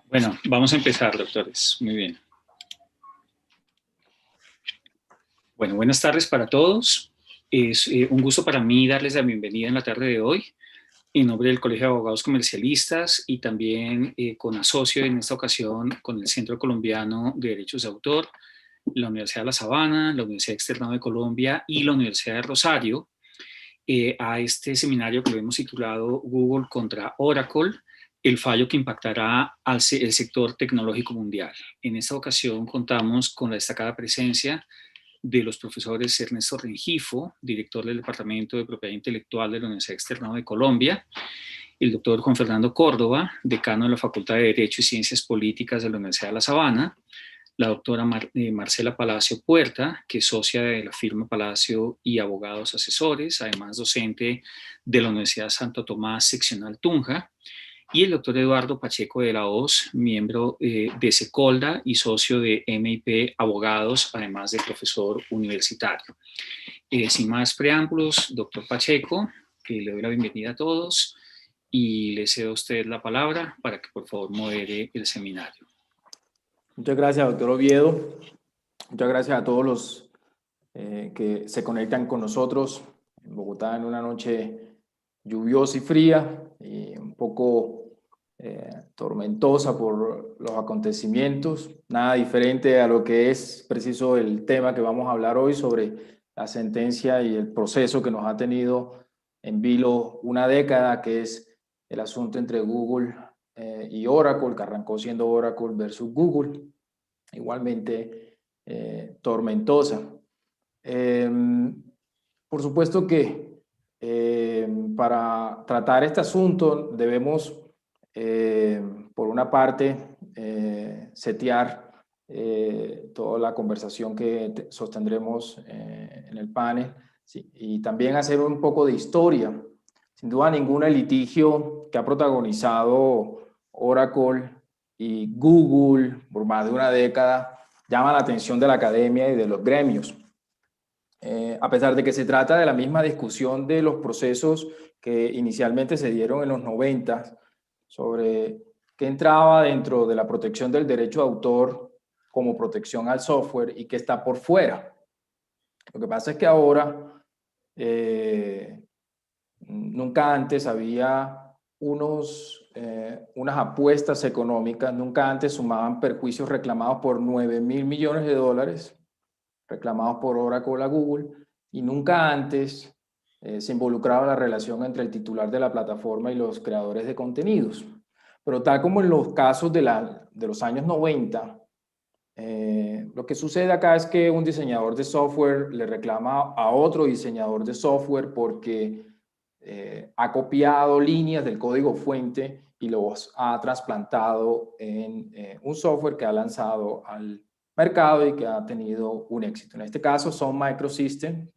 Bueno, vamos a empezar, doctores. Muy bien. Bueno, buenas tardes para todos. Es un gusto para mí darles la bienvenida en la tarde de hoy en nombre del Colegio de Abogados Comercialistas y también con asocio en esta ocasión con el Centro Colombiano de Derechos de Autor, la Universidad de La Sabana, la Universidad Externado de Colombia y la Universidad de Rosario a este seminario que lo hemos titulado Google contra Oracle, el fallo que impactará al el sector tecnológico mundial. En esta ocasión contamos con la destacada presencia de los profesores Ernesto Rengifo, director del Departamento de Propiedad Intelectual de la Universidad Externado de Colombia, el doctor Juan Fernando Córdoba, decano de la Facultad de Derecho y Ciencias Políticas de la Universidad de La Sabana, la doctora Marcela Palacio Puerta, que es socia de la firma Palacio y Abogados Asesores, además docente de la Universidad Santo Tomás, seccional Tunja, y el doctor Eduardo Pacheco de la Hoz, miembro de Secolda y socio de MIP Abogados, además de profesor universitario. Sin más preámbulos, doctor Pacheco, que le doy la bienvenida a todos y le cedo a usted la palabra para que por favor modere el seminario. Muchas gracias, doctor Oviedo. Muchas gracias a todos los que se conectan con nosotros en Bogotá en una noche lluviosa y fría y un poco tormentosa por los acontecimientos. Nada diferente a lo que es preciso el tema que vamos a hablar hoy sobre la sentencia y el proceso que nos ha tenido en vilo una década, que es el asunto entre Google y Oracle, que arrancó siendo Oracle versus Google, igualmente tormentosa. Por supuesto que para tratar este asunto debemos, por una parte, setear toda la conversación que sostendremos en el panel, sí, y también hacer un poco de historia. Sin duda ninguna, el litigio que ha protagonizado Oracle y Google por más de una década llama la atención de la academia y de los gremios. A pesar de que se trata de la misma discusión de los procesos que inicialmente se dieron en los 90 sobre qué entraba dentro de la protección del derecho de autor como protección al software y qué está por fuera. Lo que pasa es que ahora nunca antes había unas apuestas económicas, nunca antes sumaban perjuicios reclamados por 9.000 millones de dólares, reclamados por Oracle a Google, y nunca antes se involucraba la relación entre el titular de la plataforma y los creadores de contenidos. Pero tal como en los casos de los años 90, lo que sucede acá es que un diseñador de software le reclama a otro diseñador de software porque ha copiado líneas del código fuente y los ha trasplantado en un software que ha lanzado al mercado y que ha tenido un éxito. En este caso Sun Microsystems,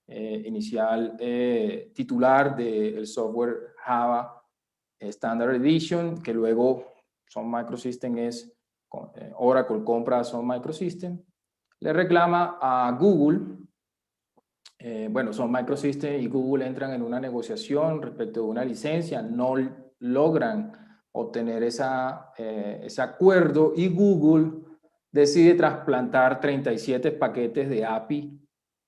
inicial titular del software Java Standard Edition, que luego Sun Microsystems es Oracle compra a Sun Microsystems, le reclama a Google. Bueno, Sun Microsystems y Google entran en una negociación respecto de una licencia, no logran obtener ese acuerdo y Google decide trasplantar 37 paquetes de API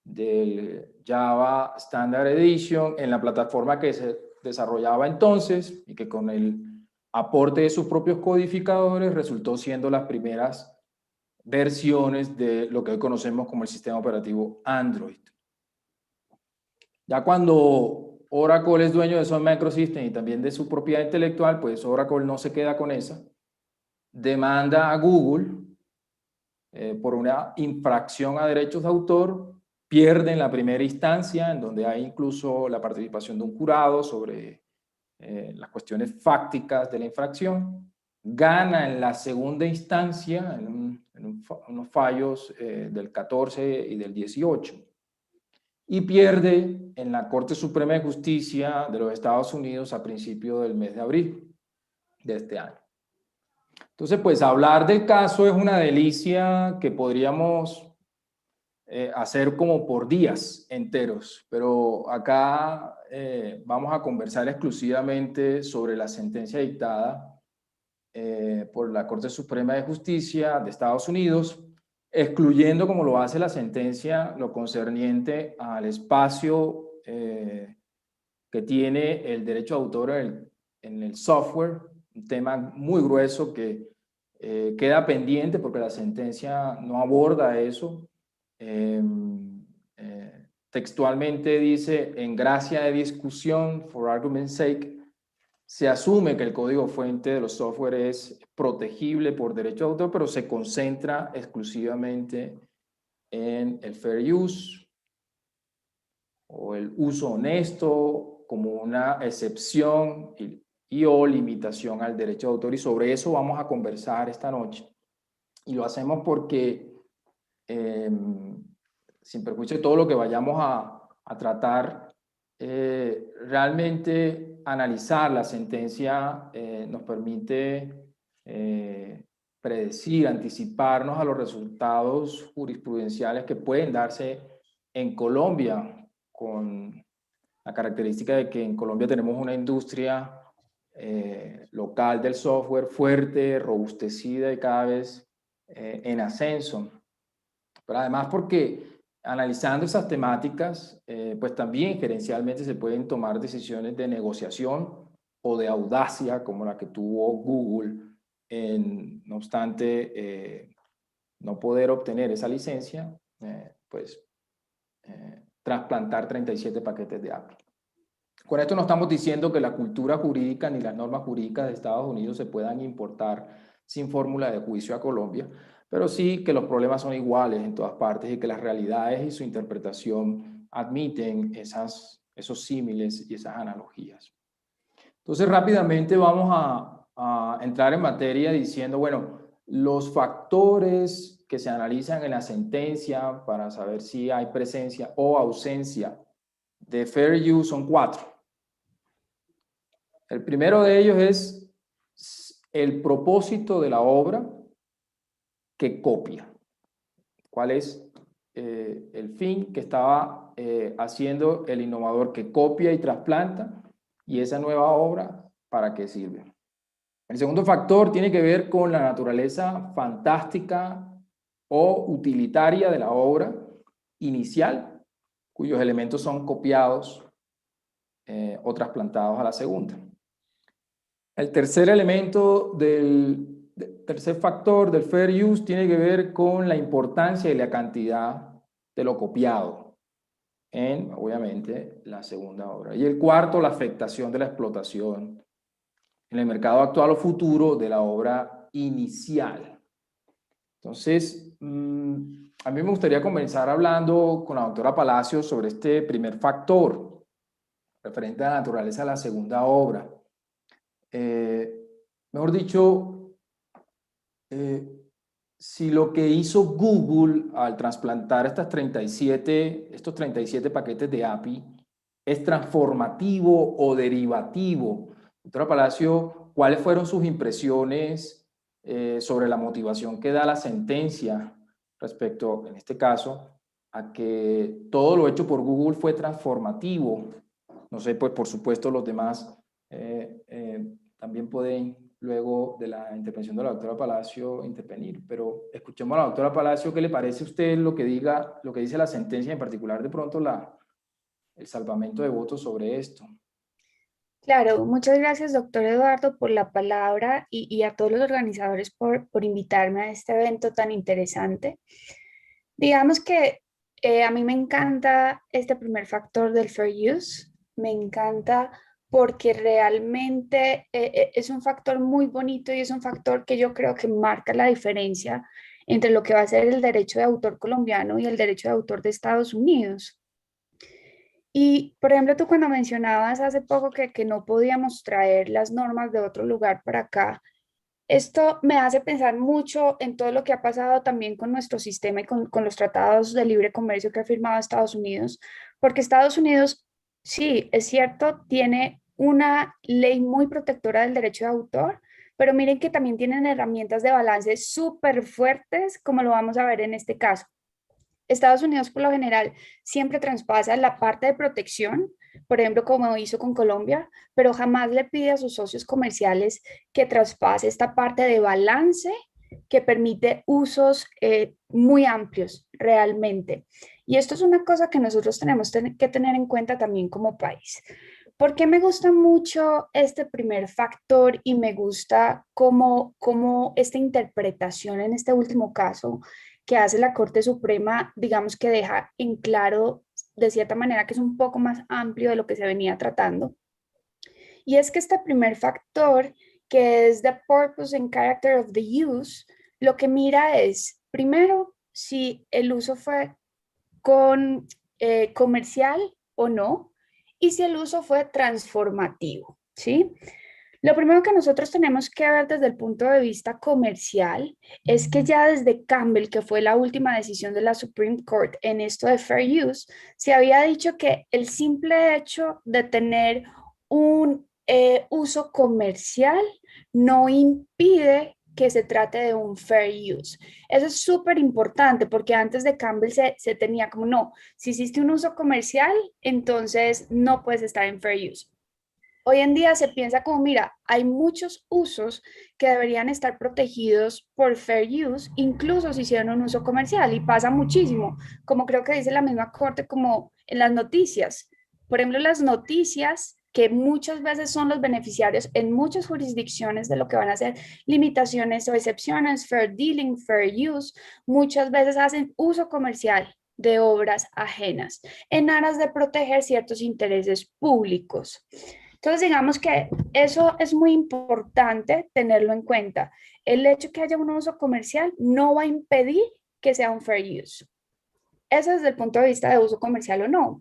del Java Standard Edition en la plataforma que se desarrollaba entonces y que con el aporte de sus propios codificadores resultó siendo las primeras versiones de lo que hoy conocemos como el sistema operativo Android. Ya cuando Oracle es dueño de Sun Microsystems y también de su propiedad intelectual, pues Oracle no se queda con esa. Demanda a Google por una infracción a derechos de autor, pierde en la primera instancia, en donde hay incluso la participación de un jurado sobre las cuestiones fácticas de la infracción, gana en la segunda instancia, en unos fallos del 14 y del 18, y pierde en la Corte Suprema de Justicia de los Estados Unidos a principios del mes de abril de este año. Entonces, pues hablar del caso es una delicia que podríamos hacer como por días enteros, pero acá vamos a conversar exclusivamente sobre la sentencia dictada por la Corte Suprema de Justicia de Estados Unidos, excluyendo, como lo hace la sentencia, lo concerniente al espacio que tiene el derecho de autor en el software, un tema muy grueso que queda pendiente porque la sentencia no aborda eso. Textualmente dice, en gracia de discusión, for argument's sake, se asume que el código fuente de los software es protegible por derecho de autor, pero se concentra exclusivamente en el fair use o el uso honesto como una excepción y o limitación al derecho de autor. Y sobre eso vamos a conversar esta noche. Y lo hacemos porque, sin perjuicio de todo lo que vayamos a tratar, realmente analizar la sentencia nos permite predecir, anticiparnos a los resultados jurisprudenciales que pueden darse en Colombia, con la característica de que en Colombia tenemos una industria local del software fuerte, robustecida y cada vez en ascenso. Pero además porque analizando esas temáticas, pues también gerencialmente se pueden tomar decisiones de negociación o de audacia, como la que tuvo Google, no obstante no poder obtener esa licencia, trasplantar 37 paquetes de API. Con esto no estamos diciendo que la cultura jurídica ni las normas jurídicas de Estados Unidos se puedan importar sin fórmula de juicio a Colombia, pero sí que los problemas son iguales en todas partes y que las realidades y su interpretación admiten esos símiles y esas analogías. Entonces, rápidamente vamos a entrar en materia diciendo, bueno, los factores que se analizan en la sentencia para saber si hay presencia o ausencia de fair use son 4. El primero de ellos es el propósito de la obra que copia. ¿Cuál es el fin que estaba haciendo el innovador que copia y trasplanta? Y esa nueva obra, ¿para qué sirve? El segundo factor tiene que ver con la naturaleza fantástica o utilitaria de la obra inicial, cuyos elementos son copiados o trasplantados a la segunda. El tercer elemento tercer factor del fair use tiene que ver con la importancia y la cantidad de lo copiado en, obviamente, la segunda obra. Y el cuarto, la afectación de la explotación en el mercado actual o futuro de la obra inicial. Entonces, a mí me gustaría comenzar hablando con la doctora Palacios sobre este primer factor, referente a la naturaleza de la segunda obra. Mejor dicho, si lo que hizo Google al trasplantar estos 37 paquetes de API es transformativo o derivativo. Doctora Palacio, ¿cuáles fueron sus impresiones sobre la motivación que da la sentencia respecto, en este caso, a que todo lo hecho por Google fue transformativo? No sé, pues por supuesto los demás también pueden, luego de la intervención de la doctora Palacio, intervenir, pero escuchemos a la doctora Palacio. ¿Qué le parece a usted lo que dice la sentencia, en particular de pronto el salvamento de votos sobre esto? Claro, muchas gracias, doctor Eduardo, por la palabra y a todos los organizadores por invitarme a este evento tan interesante. Digamos que a mí me encanta este primer factor del fair use, me encanta porque realmente es un factor muy bonito y es un factor que yo creo que marca la diferencia entre lo que va a ser el derecho de autor colombiano y el derecho de autor de Estados Unidos. Y, por ejemplo, tú cuando mencionabas hace poco que no podíamos traer las normas de otro lugar para acá, esto me hace pensar mucho en todo lo que ha pasado también con nuestro sistema y con los tratados de libre comercio que ha firmado Estados Unidos, porque Estados Unidos, sí, es cierto, tiene una ley muy protectora del derecho de autor, pero miren que también tienen herramientas de balance súper fuertes, como lo vamos a ver en este caso. Estados Unidos, por lo general, siempre traspasa la parte de protección, por ejemplo, como hizo con Colombia, pero jamás le pide a sus socios comerciales que traspase esta parte de balance que permite usos muy amplios realmente. Y esto es una cosa que nosotros tenemos que tener en cuenta también como país. ¿Por qué me gusta mucho este primer factor y me gusta cómo esta interpretación en este último caso que hace la Corte Suprema, digamos que deja en claro de cierta manera que es un poco más amplio de lo que se venía tratando? Y es que este primer factor, que es the purpose and character of the use, lo que mira es, primero, si el uso fue comercial o no, y si el uso fue transformativo, ¿sí? Lo primero que nosotros tenemos que ver desde el punto de vista comercial es que ya desde Campbell, que fue la última decisión de la Supreme Court en esto de fair use, se había dicho que el simple hecho de tener un uso comercial no impide que se trate de un fair use. Eso es súper importante porque antes de Campbell se tenía como, no, si hiciste un uso comercial, entonces no puedes estar en fair use. Hoy en día se piensa como, mira, hay muchos usos que deberían estar protegidos por fair use, incluso si hicieron un uso comercial, y pasa muchísimo, como creo que dice la misma corte, como en las noticias. Por ejemplo, las noticias que muchas veces son los beneficiarios en muchas jurisdicciones de lo que van a ser limitaciones o excepciones, fair dealing, fair use, muchas veces hacen uso comercial de obras ajenas en aras de proteger ciertos intereses públicos. Entonces, digamos que eso es muy importante tenerlo en cuenta. El hecho que haya un uso comercial no va a impedir que sea un fair use. Eso desde el punto de vista de uso comercial o no.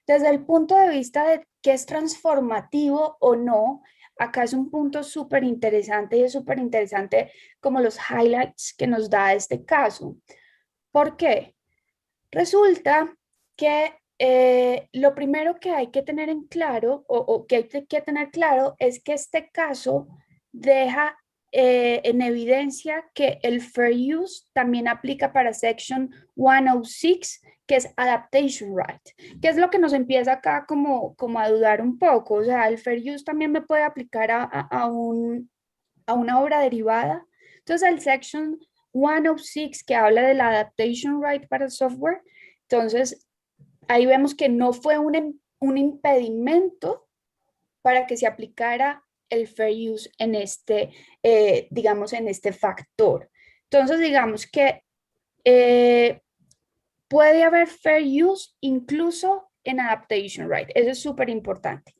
Desde el punto de vista de qué es transformativo o no, acá es un punto súper interesante y es súper interesante como los highlights que nos da este caso. ¿Por qué? Resulta que lo primero que hay que tener en claro o que hay que tener claro es que este caso deja en evidencia que el fair use también aplica para Section 106, que es adaptation right, que es lo que nos empieza acá como a dudar un poco. O sea, el fair use también me puede aplicar a una obra derivada. Entonces, el Section 106 que habla de la adaptation right para el software, entonces ahí vemos que no fue un impedimento para que se aplicara el fair use en este, digamos, en este factor. Entonces, digamos que puede haber fair use incluso en adaptation right. Eso es súper importante.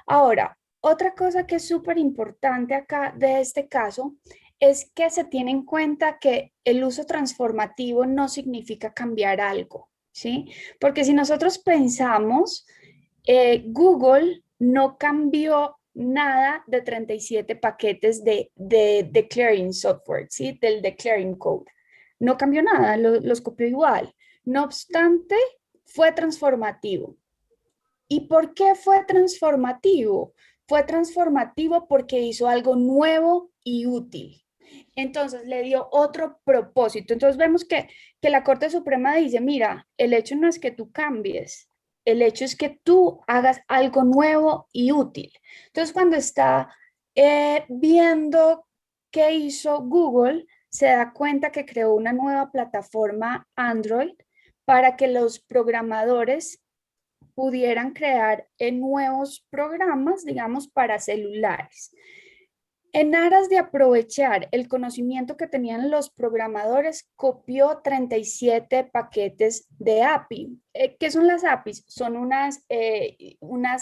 Ahora, otra cosa que es súper importante acá de este caso es que se tiene en cuenta que el uso transformativo no significa cambiar algo, ¿sí? Porque si nosotros pensamos, Google no cambió nada de 37 paquetes de declaring software, ¿sí? Del declaring code. No cambió nada, los copió igual. No obstante, fue transformativo. ¿Y por qué fue transformativo? Fue transformativo porque hizo algo nuevo y útil. Entonces le dio otro propósito. Entonces vemos que la Corte Suprema dice, mira, el hecho no es que tú cambies, el hecho es que tú hagas algo nuevo y útil. Entonces cuando está viendo qué hizo Google, se da cuenta que creó una nueva plataforma Android para que los programadores pudieran crear nuevos programas, digamos, para celulares. En aras de aprovechar el conocimiento que tenían los programadores, copió 37 paquetes de API. ¿Qué son las APIs? Son unas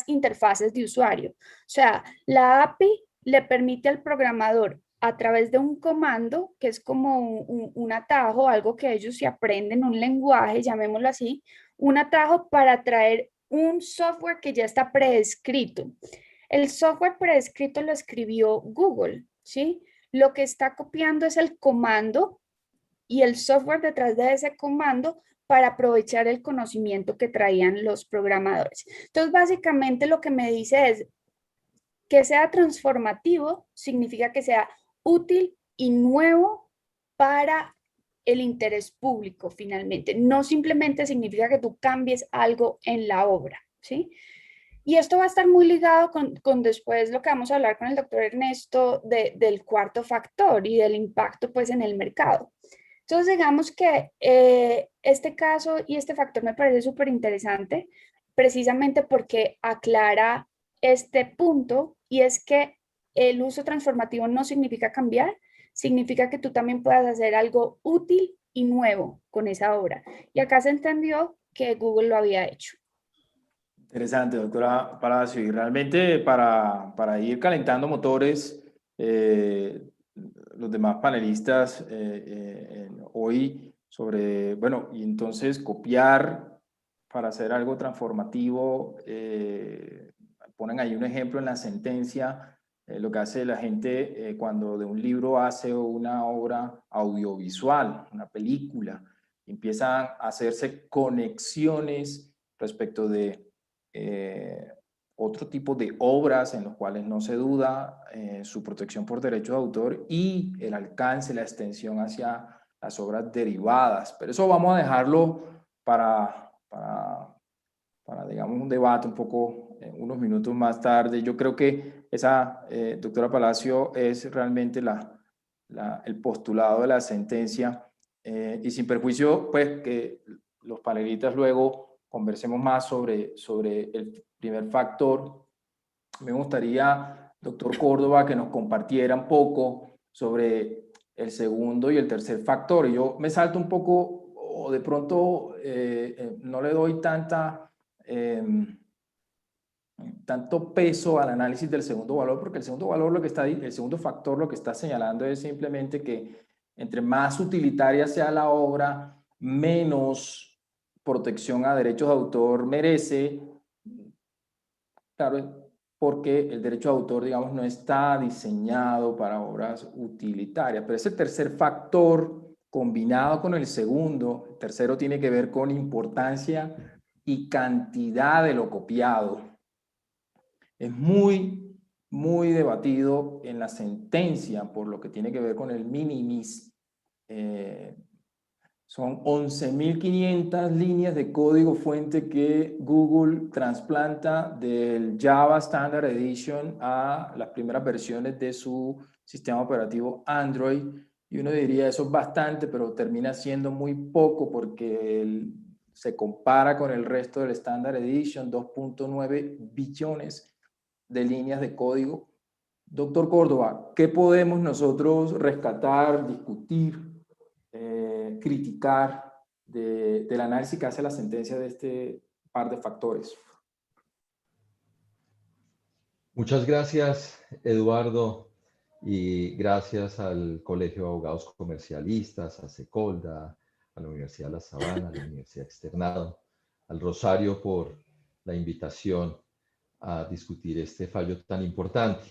interfaces de usuario. O sea, la API le permite al programador a través de un comando, que es como un atajo, algo que ellos se aprenden, un lenguaje, llamémoslo así, un atajo para traer un software que ya está preescrito. El software prescrito lo escribió Google, ¿sí? Lo que está copiando es el comando y el software detrás de ese comando para aprovechar el conocimiento que traían los programadores. Entonces, básicamente lo que me dice es que sea transformativo, significa que sea útil y nuevo para el interés público finalmente. No simplemente significa que tú cambies algo en la obra, ¿sí? Y esto va a estar muy ligado con después lo que vamos a hablar con el doctor Ernesto del cuarto factor y del impacto pues en el mercado. Entonces digamos que este caso y este factor me parece súper interesante precisamente porque aclara este punto y es que el uso transformativo no significa cambiar, significa que tú también puedas hacer algo útil y nuevo con esa obra. Y acá se entendió que Google lo había hecho. Interesante, doctora Palacio. Y realmente para ir calentando motores, los demás panelistas hoy sobre, bueno, y entonces copiar para hacer algo transformativo, ponen ahí un ejemplo en la sentencia, lo que hace la gente cuando de un libro hace una obra audiovisual, una película, empiezan a hacerse conexiones respecto de otro tipo de obras en los cuales no se duda su protección por derechos de autor y el alcance, la extensión hacia las obras derivadas. Pero eso vamos a dejarlo para digamos, un debate un poco unos minutos más tarde. Yo creo que esa, doctora Palacio, es realmente el postulado de la sentencia y sin perjuicio, pues, que los panelistas luego conversemos más sobre el primer factor. Me gustaría, doctor Córdoba, que nos compartiera un poco sobre el segundo y el tercer factor. Y yo me salto un poco, o de pronto no le doy tanto peso al análisis del segundo valor, porque el segundo valor el segundo factor lo que está señalando es simplemente que entre más utilitaria sea la obra, menos protección a derechos de autor merece. Claro, porque el derecho de autor, digamos, no está diseñado para obras utilitarias, pero ese tercer factor combinado con el segundo, el tercero tiene que ver con importancia y cantidad de lo copiado. Es muy debatido en la sentencia por lo que tiene que ver con el minimis. Son 11.500 líneas de código fuente que Google trasplanta del Java Standard Edition a las primeras versiones de su sistema operativo Android. Y uno diría, eso es bastante, pero termina siendo muy poco porque se compara con el resto del Standard Edition, 2.9 billones de líneas de código. Doctor Córdoba, ¿qué podemos nosotros rescatar, discutir, criticar del análisis que hace la sentencia de este par de factores? Muchas gracias, Eduardo, y gracias al Colegio de Abogados Comercialistas, a Secolda, a la Universidad de La Sabana, a la Universidad Externado, al Rosario por la invitación a discutir este fallo tan importante.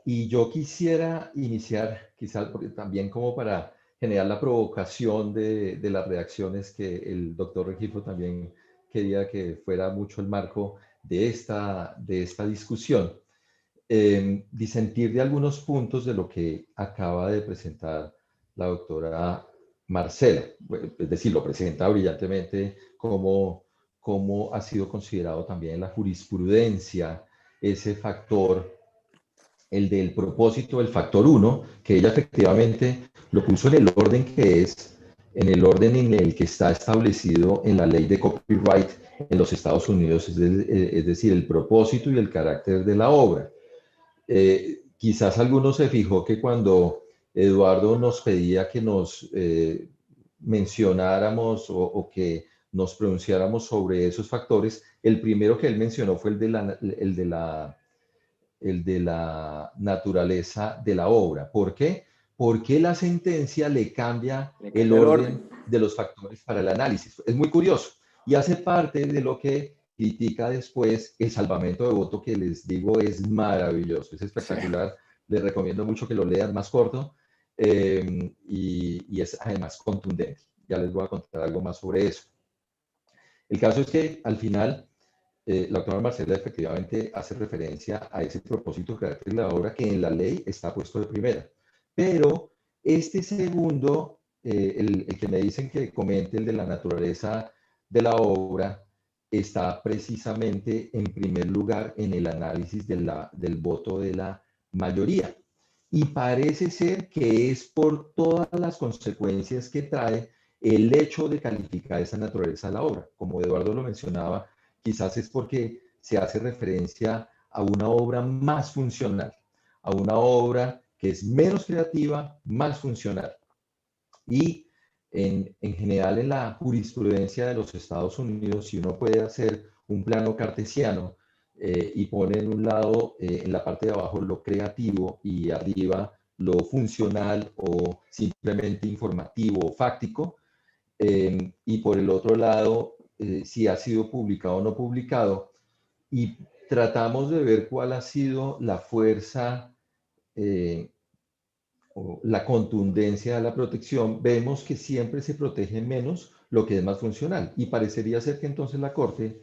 Y yo quisiera iniciar, quizás también como para generar la provocación de las reacciones que el doctor Regifo también quería que fuera mucho el marco de esta discusión. Disentir de algunos puntos de lo que acaba de presentar la doctora Marcela. Es decir, lo presenta brillantemente como ha sido considerado también en la jurisprudencia ese factor, el del propósito, el factor 1, que ella efectivamente lo puso en el orden que es, en el orden en el que está establecido en la ley de copyright en los Estados Unidos, es decir, el propósito y el carácter de la obra. Quizás alguno se fijó que cuando Eduardo nos pedía que nos mencionáramos o que nos pronunciáramos sobre esos factores, el primero que él mencionó fue el de la naturaleza de la obra. ¿Por qué? Porque la sentencia le cambia el orden de los factores para el análisis. Es muy curioso y hace parte de lo que critica después el salvamento de voto, que les digo es maravilloso, es espectacular. Sí. Les recomiendo mucho que lo lean, más corto y es además contundente. Ya les voy a contar algo más sobre eso. El caso es que al final la doctora Marcela efectivamente hace referencia a ese propósito, carácter de la obra que en la ley está puesto de primera. Pero este segundo, el que me dicen que comente, el de la naturaleza de la obra, está precisamente en primer lugar en el análisis del voto de la mayoría. Y parece ser que es por todas las consecuencias que trae el hecho de calificar esa naturaleza a la obra. Como Eduardo lo mencionaba, quizás es porque se hace referencia a una obra más funcional, a una obra que es menos creativa, más funcional. Y en general en la jurisprudencia de los Estados Unidos, si uno puede hacer un plano cartesiano y pone en un lado, en la parte de abajo, lo creativo y arriba lo funcional o simplemente informativo o fáctico, y por el otro lado, si ha sido publicado o no publicado, y tratamos de ver cuál ha sido la fuerza o la contundencia de la protección, vemos que siempre se protege menos lo que es más funcional. Y parecería ser que entonces la Corte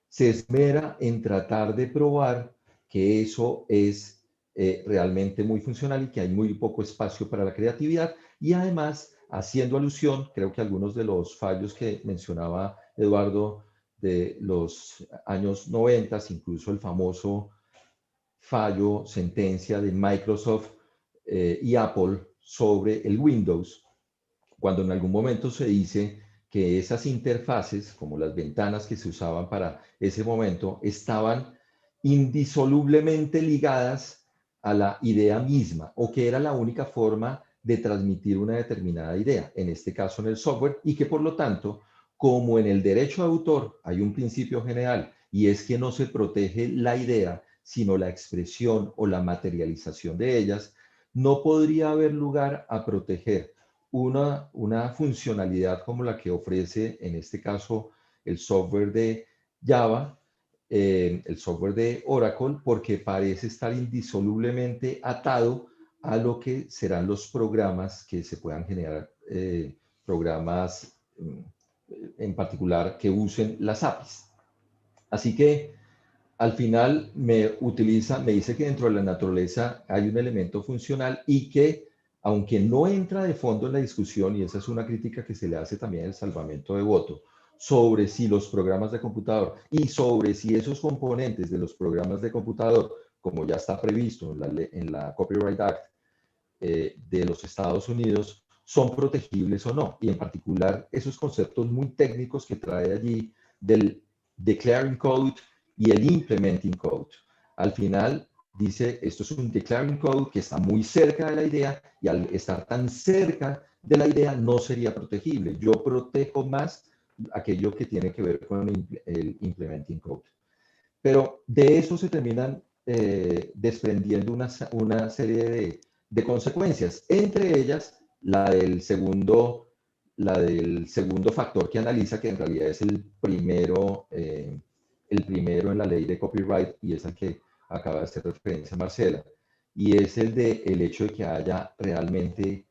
se esmera en tratar de probar que eso es realmente muy funcional y que hay muy poco espacio para la creatividad. Y además, haciendo alusión, creo que algunos de los fallos que mencionaba Eduardo de los años 90, incluso el famoso fallo, sentencia de Microsoft y Apple sobre el Windows, cuando en algún momento se dice que esas interfaces, como las ventanas que se usaban para ese momento, estaban indisolublemente ligadas a la idea misma, o que era la única forma de transmitir una determinada idea, en este caso en el software, y que por lo tanto, como en el derecho de autor hay un principio general, y es que no se protege la idea, sino la expresión o la materialización de ellas, no podría haber lugar a proteger una funcionalidad como la que ofrece en este caso el software de Java, el software de Oracle, porque parece estar indisolublemente atado a lo que serán los programas que se puedan generar, programas en particular que usen las APIs. Así que al final me dice que dentro de la naturaleza hay un elemento funcional y que, aunque no entra de fondo en la discusión, y esa es una crítica que se le hace también al salvamento de voto, sobre si los programas de computador y sobre si esos componentes de los programas de computador, como ya está previsto en la Copyright Act de los Estados Unidos, son protegibles o no. Y en particular, esos conceptos muy técnicos que trae allí del Declaring Code y el Implementing Code. Al final dice, esto es un Declaring Code que está muy cerca de la idea y al estar tan cerca de la idea no sería protegible. Yo protejo más aquello que tiene que ver con el Implementing Code. Pero de eso se terminan desprendiendo una serie de consecuencias, entre ellas la del segundo factor que analiza, que en realidad es el primero en la ley de copyright y es al que acaba de hacer referencia Marcela, y es el hecho de que haya realmente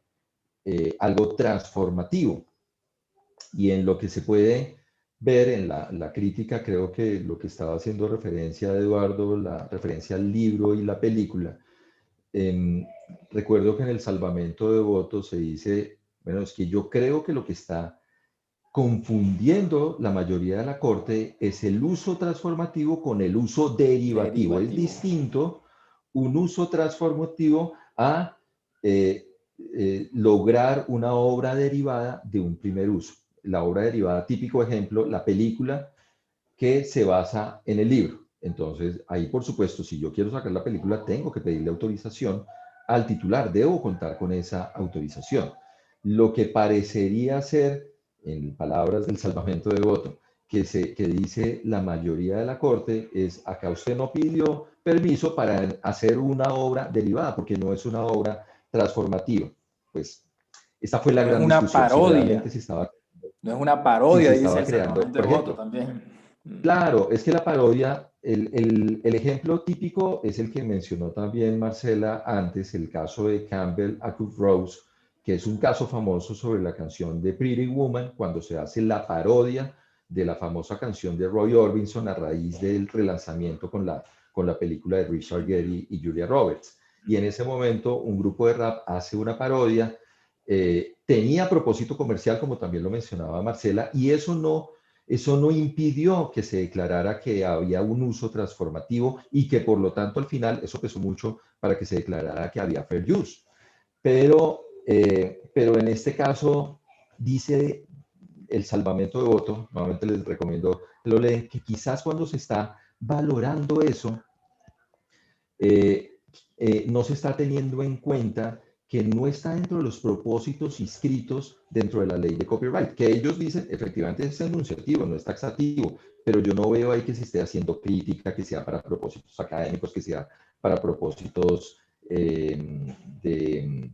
algo transformativo. Y en lo que se puede ver en la crítica, creo que lo que estaba haciendo referencia a Eduardo, la referencia al libro y la película, recuerdo que en el salvamento de votos se dice, bueno, es que yo creo que lo que está confundiendo la mayoría de la Corte es el uso transformativo con el uso derivativo. Es distinto un uso transformativo a lograr una obra derivada de un primer uso. La obra derivada, típico ejemplo, la película que se basa en el libro. Entonces, ahí por supuesto, si yo quiero sacar la película, tengo que pedirle autorización al titular, debo contar con esa autorización. Lo que parecería ser, en palabras del salvamento de voto, que dice la mayoría de la Corte, es acá usted no pidió permiso para hacer una obra derivada, porque no es una obra transformativa. Pues, esta fue la gran discusión. Parodia. Si estaba, no es una parodia, si dice el creando, salvamento de voto también. Claro, es que la parodia, el ejemplo típico es el que mencionó también Marcela antes, el caso de Campbell Acuff Rose, que es un caso famoso sobre la canción de Pretty Woman, cuando se hace la parodia de la famosa canción de Roy Orbison a raíz del relanzamiento con la película de Richard Gere y Julia Roberts. Y en ese momento un grupo de rap hace una parodia, tenía propósito comercial, como también lo mencionaba Marcela, y eso no eso no impidió que se declarara que había un uso transformativo y que por lo tanto al final eso pesó mucho para que se declarara que había fair use. Pero en este caso dice el salvamento de voto, nuevamente les recomiendo que lo lean, que quizás cuando se está valorando eso, no se está teniendo en cuenta que no está dentro de los propósitos inscritos dentro de la ley de copyright, que ellos dicen efectivamente es enunciativo, no es taxativo, pero yo no veo ahí que se esté haciendo crítica, que sea para propósitos académicos, que sea para propósitos de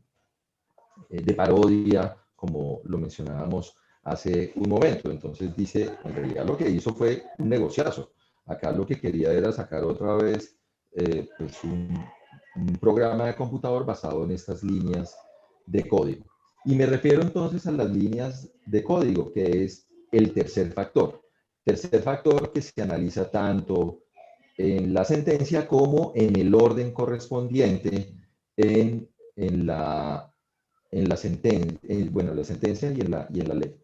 parodia, como lo mencionábamos hace un momento. Entonces dice, en realidad lo que hizo fue un negociazo. Acá lo que quería era sacar otra vez pues un programa de computador basado en estas líneas de código. Y me refiero entonces a las líneas de código, que es el tercer factor. Tercer factor que se analiza tanto en la sentencia como en el orden correspondiente en la la sentencia y en la ley.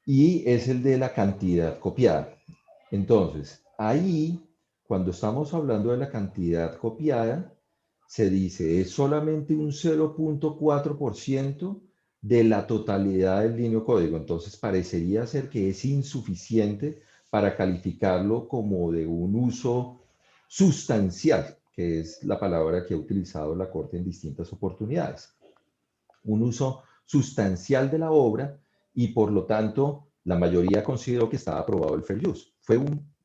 Y es el de la cantidad copiada. Entonces, ahí, cuando estamos hablando de la cantidad copiada, se dice es solamente un 0.4% de la totalidad del línea código. Entonces, parecería ser que es insuficiente para calificarlo como de un uso sustancial, que es la palabra que ha utilizado la Corte en distintas oportunidades. Un uso sustancial de la obra y por lo tanto la mayoría consideró que estaba aprobado el fair use. Fue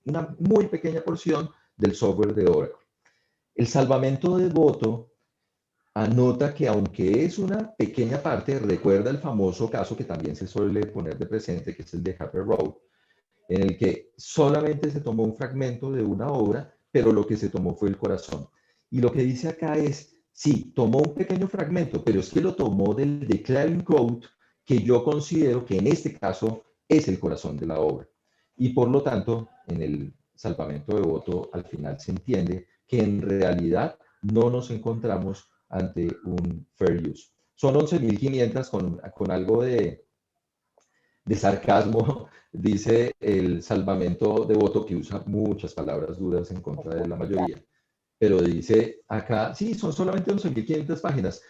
una muy pequeña porción del software de Oracle. El salvamento de voto anota que aunque es una pequeña parte, recuerda el famoso caso que también se suele poner de presente, que es el de Harper Road, en el que solamente se tomó un fragmento de una obra, pero lo que se tomó fue el corazón. Y lo que dice acá es, sí, tomó un pequeño fragmento, pero es que lo tomó del declaring code, que yo considero que en este caso es el corazón de la obra. Y por lo tanto, en el salvamento de voto, al final se entiende que en realidad no nos encontramos ante un fair use. Son 11.500 con algo de sarcasmo, dice el salvamento de voto, que usa muchas palabras duras en contra de la mayoría, pero dice acá, sí, son solamente 11.500 páginas.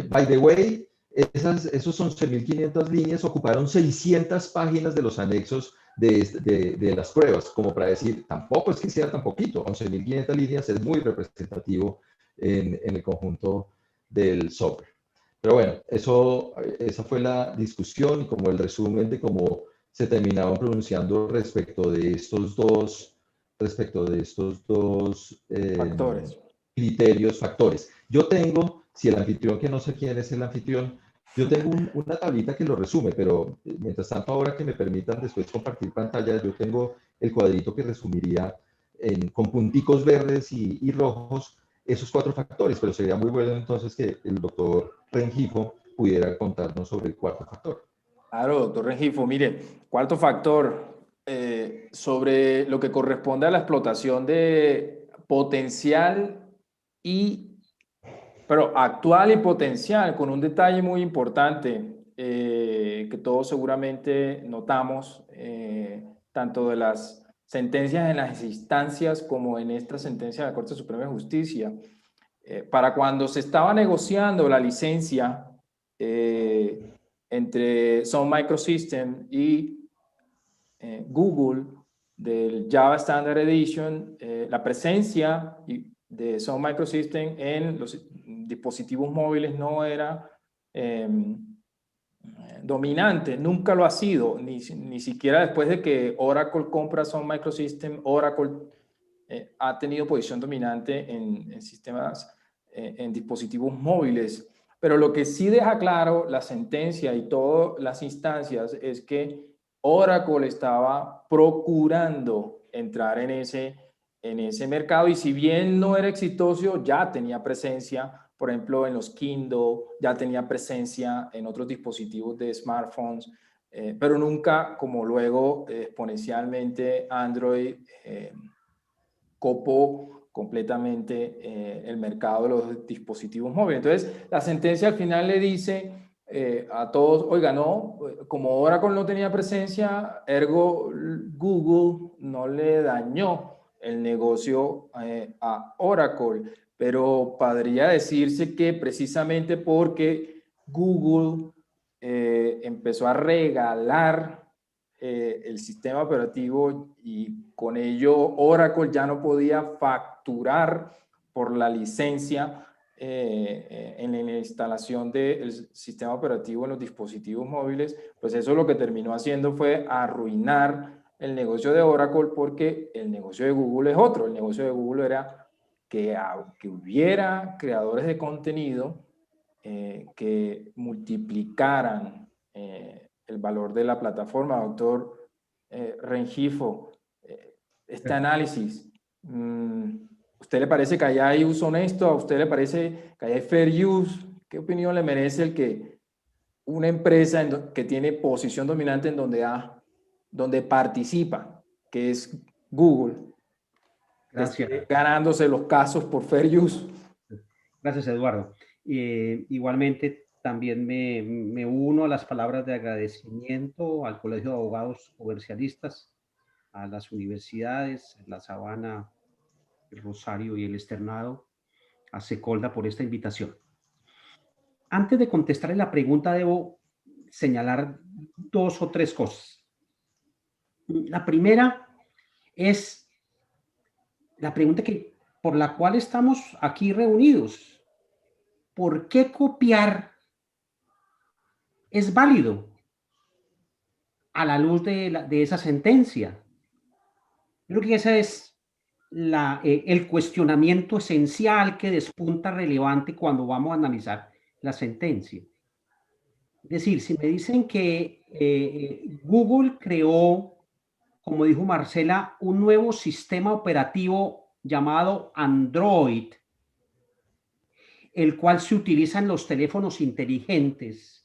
By the way, esos 11.500 líneas ocuparon 600 páginas de los anexos de las pruebas, como para decir, tampoco es que sea tan poquito, 11.500 líneas es muy representativo en el conjunto del software. Pero bueno, esa fue la discusión y como el resumen de cómo se terminaban pronunciando respecto de estos dos Factores. criterios, factores. Yo tengo, si el anfitrión, que no sé quién es el anfitrión, yo tengo una tablita que lo resume, pero mientras tanto, ahora que me permitan después compartir pantalla, yo tengo el cuadrito que resumiría con punticos verdes y rojos esos 4 factores, pero sería muy bueno entonces que el doctor Rengifo pudiera contarnos sobre el cuarto factor. Claro, doctor Rengifo, mire, cuarto factor, sobre lo que corresponde a la explotación de potencial pero actual y potencial, con un detalle muy importante que todos seguramente notamos, tanto de las sentencias en las instancias como en esta sentencia de la Corte Suprema de Justicia. Para cuando se estaba negociando la licencia entre Sun Microsystems y Google del Java Standard Edition, la presencia de Sun Microsystems en los dispositivos móviles no era dominante, nunca lo ha sido, ni siquiera después de que Oracle compra Sun Microsystems, Oracle ha tenido posición dominante en sistemas, en dispositivos móviles. Pero lo que sí deja claro la sentencia y todas las instancias es que Oracle estaba procurando entrar en ese mercado y si bien no era exitoso, ya tenía presencia, por ejemplo, en los Kindle, ya tenía presencia en otros dispositivos de smartphones, pero nunca como luego exponencialmente Android copó completamente el mercado de los dispositivos móviles. Entonces, la sentencia al final le dice, a todos, oiga, no, como Oracle no tenía presencia, ergo Google no le dañó el negocio a Oracle, pero podría decirse que precisamente porque Google empezó a regalar el sistema operativo y con ello Oracle ya no podía facturar por la licencia en la instalación del sistema operativo en los dispositivos móviles, pues eso lo que terminó haciendo fue arruinar el negocio de Oracle, porque el negocio de Google es otro. El negocio de Google era que hubiera creadores de contenido que multiplicaran el valor de la plataforma. Doctor Rengifo, este análisis, ¿usted le parece que allá hay uso honesto? ¿A usted le parece que allá hay fair use? ¿Qué opinión le merece el que una empresa que tiene posición dominante en donde participa, que es Google, esté ganándose los casos por fair use? Gracias, Eduardo. Igualmente, también me uno a las palabras de agradecimiento al Colegio de Abogados Comercialistas, a las universidades, la Sabana, el Rosario y el Externado, a Secolda por esta invitación. Antes de contestarle la pregunta, debo señalar 2 o 3 cosas. La primera es la pregunta por la cual estamos aquí reunidos. ¿Por qué copiar es válido a la luz de esa sentencia? Creo que ese es el cuestionamiento esencial que despunta relevante cuando vamos a analizar la sentencia. Es decir, si me dicen que Google creó, como dijo Marcela, un nuevo sistema operativo llamado Android, el cual se utiliza en los teléfonos inteligentes,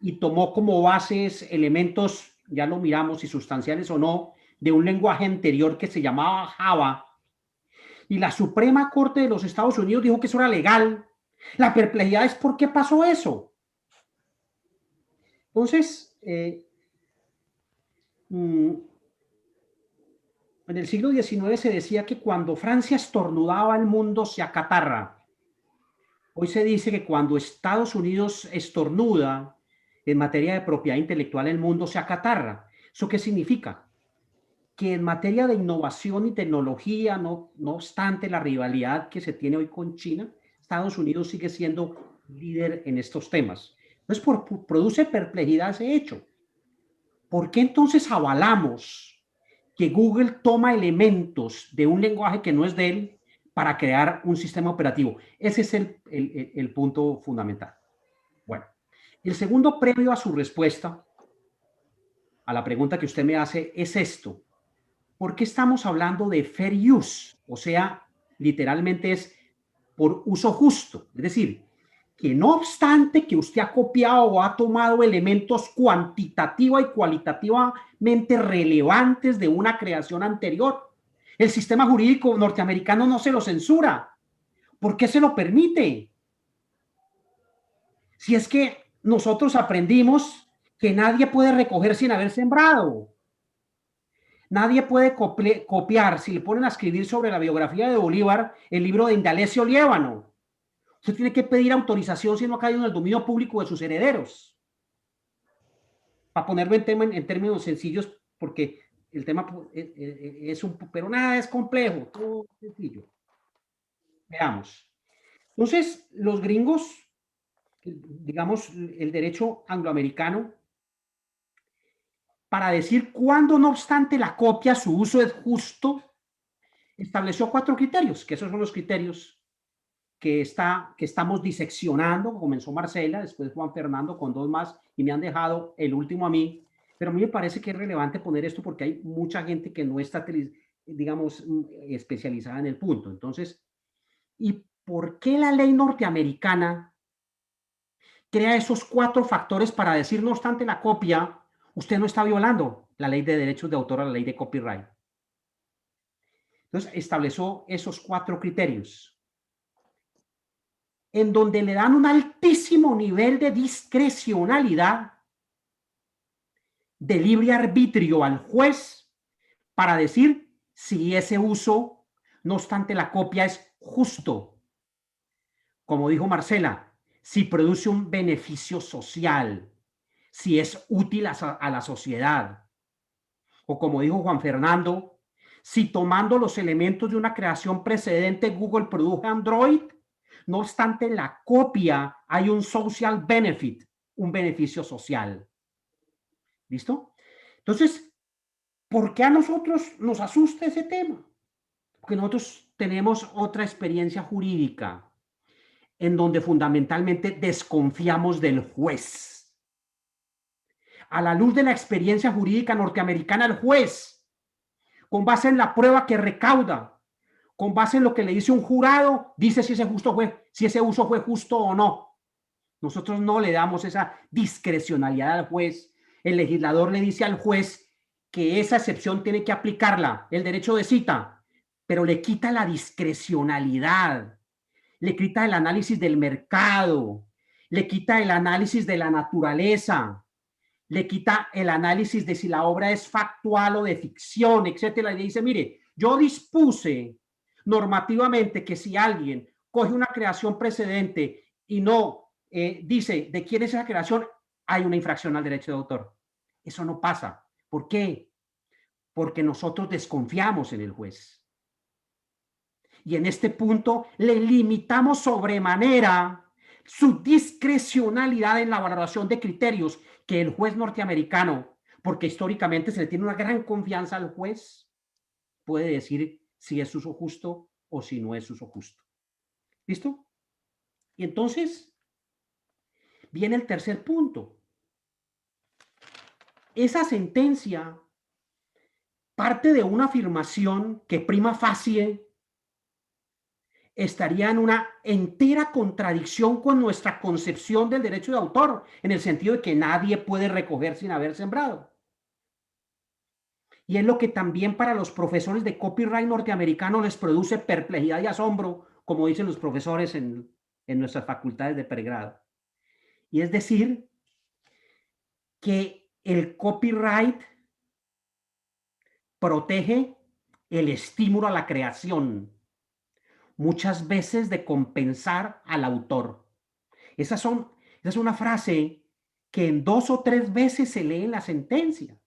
y tomó como bases elementos, ya lo miramos si sustanciales o no, de un lenguaje anterior que se llamaba Java, y la Suprema Corte de los Estados Unidos dijo que eso era legal. La perplejidad es ¿por qué pasó eso? Entonces, en el siglo XIX se decía que cuando Francia estornudaba, el mundo se acatarra. Hoy se dice que cuando Estados Unidos estornuda en materia de propiedad intelectual, el mundo se acatarra. ¿Eso qué significa? Que en materia de innovación y tecnología, no obstante la rivalidad que se tiene hoy con China, Estados Unidos sigue siendo líder en estos temas. Entonces, produce perplejidad ese hecho. ¿Por qué entonces avalamos que Google toma elementos de un lenguaje que no es de él para crear un sistema operativo? Ese es el punto fundamental. Bueno, el segundo previo a su respuesta a la pregunta que usted me hace es esto. ¿Por qué estamos hablando de fair use? O sea, literalmente es por uso justo. Es decir, que no obstante que usted ha copiado o ha tomado elementos cuantitativa y cualitativamente relevantes de una creación anterior, el sistema jurídico norteamericano no se lo censura. ¿Por qué se lo permite? Si es que nosotros aprendimos que nadie puede recoger sin haber sembrado. Nadie puede copiar, si le ponen a escribir sobre la biografía de Bolívar, el libro de Indalecio Liévano. Usted tiene que pedir autorización si no ha caído en el dominio público de sus herederos. Para ponerlo en términos sencillos, porque el tema es pero nada es complejo, todo es sencillo. Veamos. Entonces, los gringos, digamos, el derecho angloamericano, para decir cuándo, no obstante la copia, su uso es justo, estableció 4 criterios, que esos son los criterios que estamos diseccionando. Comenzó Marcela, después Juan Fernando con 2 más, y me han dejado el último a mí. Pero a mí me parece que es relevante poner esto porque hay mucha gente que no está, digamos, especializada en el punto. Entonces, ¿y por qué la ley norteamericana crea esos 4 factores para decir, no obstante la copia, usted no está violando la ley de derechos de autor, la ley de copyright? Entonces, estableció esos 4 criterios. en donde le dan un altísimo nivel de discrecionalidad, de libre arbitrio al juez para decir si ese uso, no obstante la copia, es justo. Como dijo Marcela, si produce un beneficio social, si es útil a la sociedad. O como dijo Juan Fernando, si tomando los elementos de una creación precedente Google produjo Android, no obstante la copia hay un social benefit, un beneficio social. ¿Listo? Entonces, ¿por qué a nosotros nos asusta ese tema? Porque nosotros tenemos otra experiencia jurídica en donde fundamentalmente desconfiamos del juez. A la luz de la experiencia jurídica norteamericana, el juez, con base en la prueba que recauda, con base en lo que le dice un jurado, dice si ese uso fue justo o no. Nosotros no le damos esa discrecionalidad al juez. El legislador le dice al juez que esa excepción tiene que aplicarla, el derecho de cita, pero le quita la discrecionalidad, le quita el análisis del mercado, le quita el análisis de la naturaleza, le quita el análisis de si la obra es factual o de ficción, etcétera. Y le dice, mire, yo dispuse normativamente que si alguien coge una creación precedente y no dice de quién es esa creación, hay una infracción al derecho de autor. Eso no pasa. ¿Por qué? Porque nosotros desconfiamos en el juez. Y en este punto le limitamos sobremanera su discrecionalidad en la valoración de criterios que el juez norteamericano, porque históricamente se le tiene una gran confianza al juez, puede decir si es uso justo o si no es uso justo. ¿Listo? Y entonces viene el tercer punto. Esa sentencia parte de una afirmación que prima facie estaría en una entera contradicción con nuestra concepción del derecho de autor, en el sentido de que nadie puede recoger sin haber sembrado. Y es lo que también para los profesores de copyright norteamericano les produce perplejidad y asombro, como dicen los profesores en nuestras facultades de pregrado. Y es decir, que el copyright protege el estímulo a la creación, muchas veces de compensar al autor. Esa es una frase que en 2 o 3 veces se lee en la sentencia.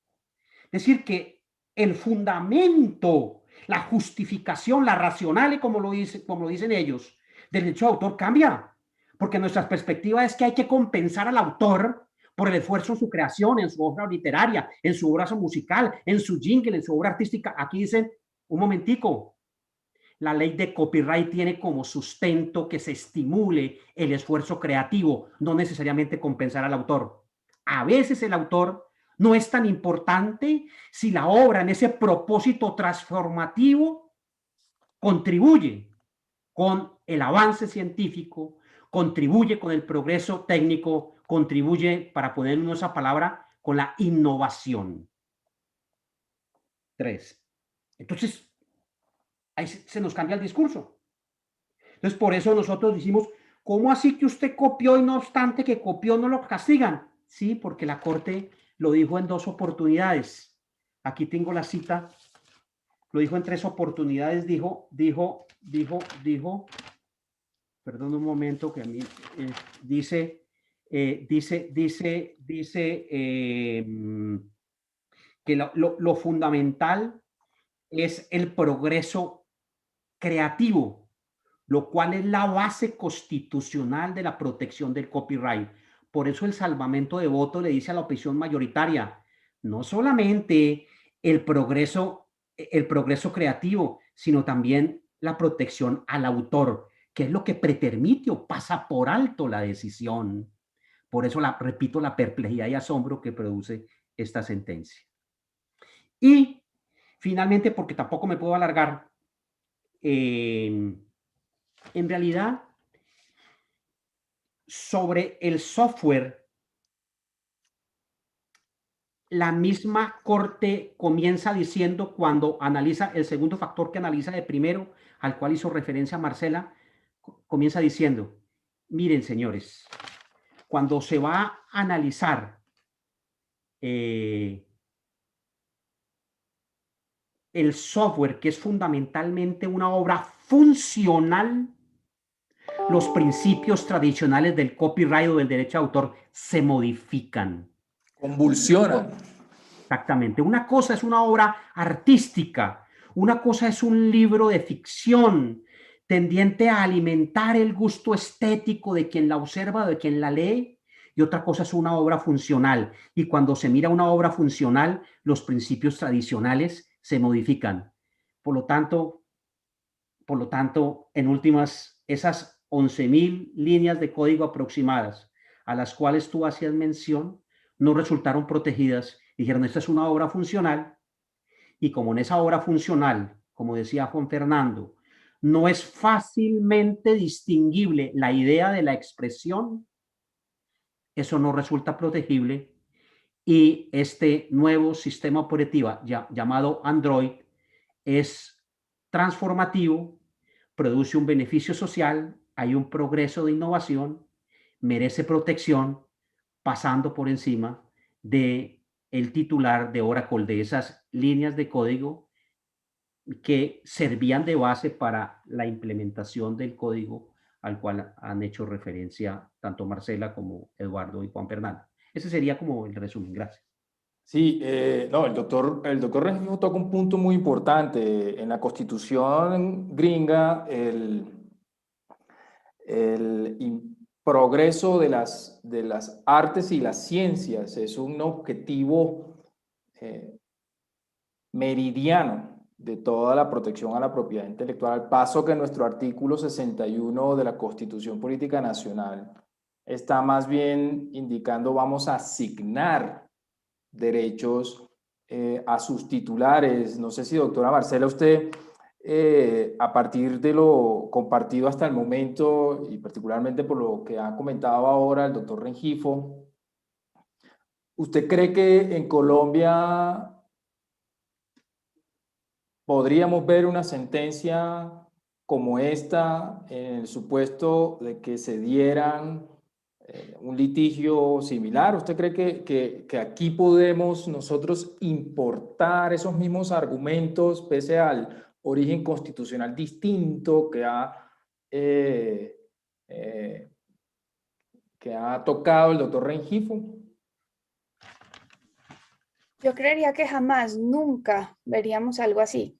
Es decir, que el fundamento, la justificación, la racional, como lo dicen ellos, del derecho de autor cambia, porque nuestra perspectiva es que hay que compensar al autor por el esfuerzo en su creación, en su obra literaria, en su obra musical, en su jingle, en su obra artística. Aquí dicen, un momentico, la ley de copyright tiene como sustento que se estimule el esfuerzo creativo, no necesariamente compensar al autor. A veces el autor no es tan importante si la obra en ese propósito transformativo contribuye con el avance científico, contribuye con el progreso técnico, contribuye, para poner en esa palabra, con la innovación. 3. Entonces, ahí se nos cambia el discurso. Entonces, por eso nosotros decimos, ¿cómo así que usted copió y no obstante que copió no lo castigan? Sí, porque la Corte lo dijo en 2 oportunidades. Aquí tengo la cita. Lo dijo en 3 oportunidades. Dijo, perdón un momento que a mí dice que lo fundamental es el progreso creativo, lo cual es la base constitucional de la protección del copyright. Por eso el salvamento de voto le dice a la opinión mayoritaria, no solamente el progreso creativo, sino también la protección al autor, que es lo que pretermite o pasa por alto la decisión. Por eso, repito, la perplejidad y asombro que produce esta sentencia. Y finalmente, porque tampoco me puedo alargar, en realidad, sobre el software, la misma Corte comienza diciendo, cuando analiza el segundo factor que analiza de primero, al cual hizo referencia Marcela, comienza diciendo, miren, señores, cuando se va a analizar el software, que es fundamentalmente una obra funcional, los principios tradicionales del copyright o del derecho de autor se modifican. Convulsionan. Exactamente. Una cosa es una obra artística, una cosa es un libro de ficción tendiente a alimentar el gusto estético de quien la observa, de quien la lee, y otra cosa es una obra funcional. Y cuando se mira una obra funcional, los principios tradicionales se modifican. Por lo tanto, en últimas, esas 11.000 líneas de código aproximadas a las cuales tú hacías mención no resultaron protegidas. Dijeron, esta es una obra funcional, y como en esa obra funcional, como decía Juan Fernando, no es fácilmente distinguible la idea de la expresión, eso no resulta protegible, y este nuevo sistema operativo llamado Android es transformativo, produce un beneficio social, hay un progreso de innovación, merece protección, pasando por encima de el titular de Oracle, de esas líneas de código que servían de base para la implementación del código al cual han hecho referencia tanto Marcela como Eduardo y Juan Fernando. Ese sería como el resumen. Gracias. Sí, no, el doctor Rengifo toca un punto muy importante. En la Constitución gringa, el progreso de las artes y las ciencias es un objetivo meridiano de toda la protección a la propiedad intelectual, al paso que nuestro artículo 61 de la Constitución Política Nacional está más bien indicando vamos a asignar derechos a sus titulares. No sé si, doctora Marcela, usted, a partir de lo compartido hasta el momento, y particularmente por lo que ha comentado ahora el doctor Rengifo, ¿usted cree que en Colombia podríamos ver una sentencia como esta en el supuesto de que se dieran un litigio similar? ¿Usted cree que aquí podemos nosotros importar esos mismos argumentos pese al origen constitucional distinto que ha tocado el doctor Rengifo? Yo creería que jamás, nunca veríamos algo así.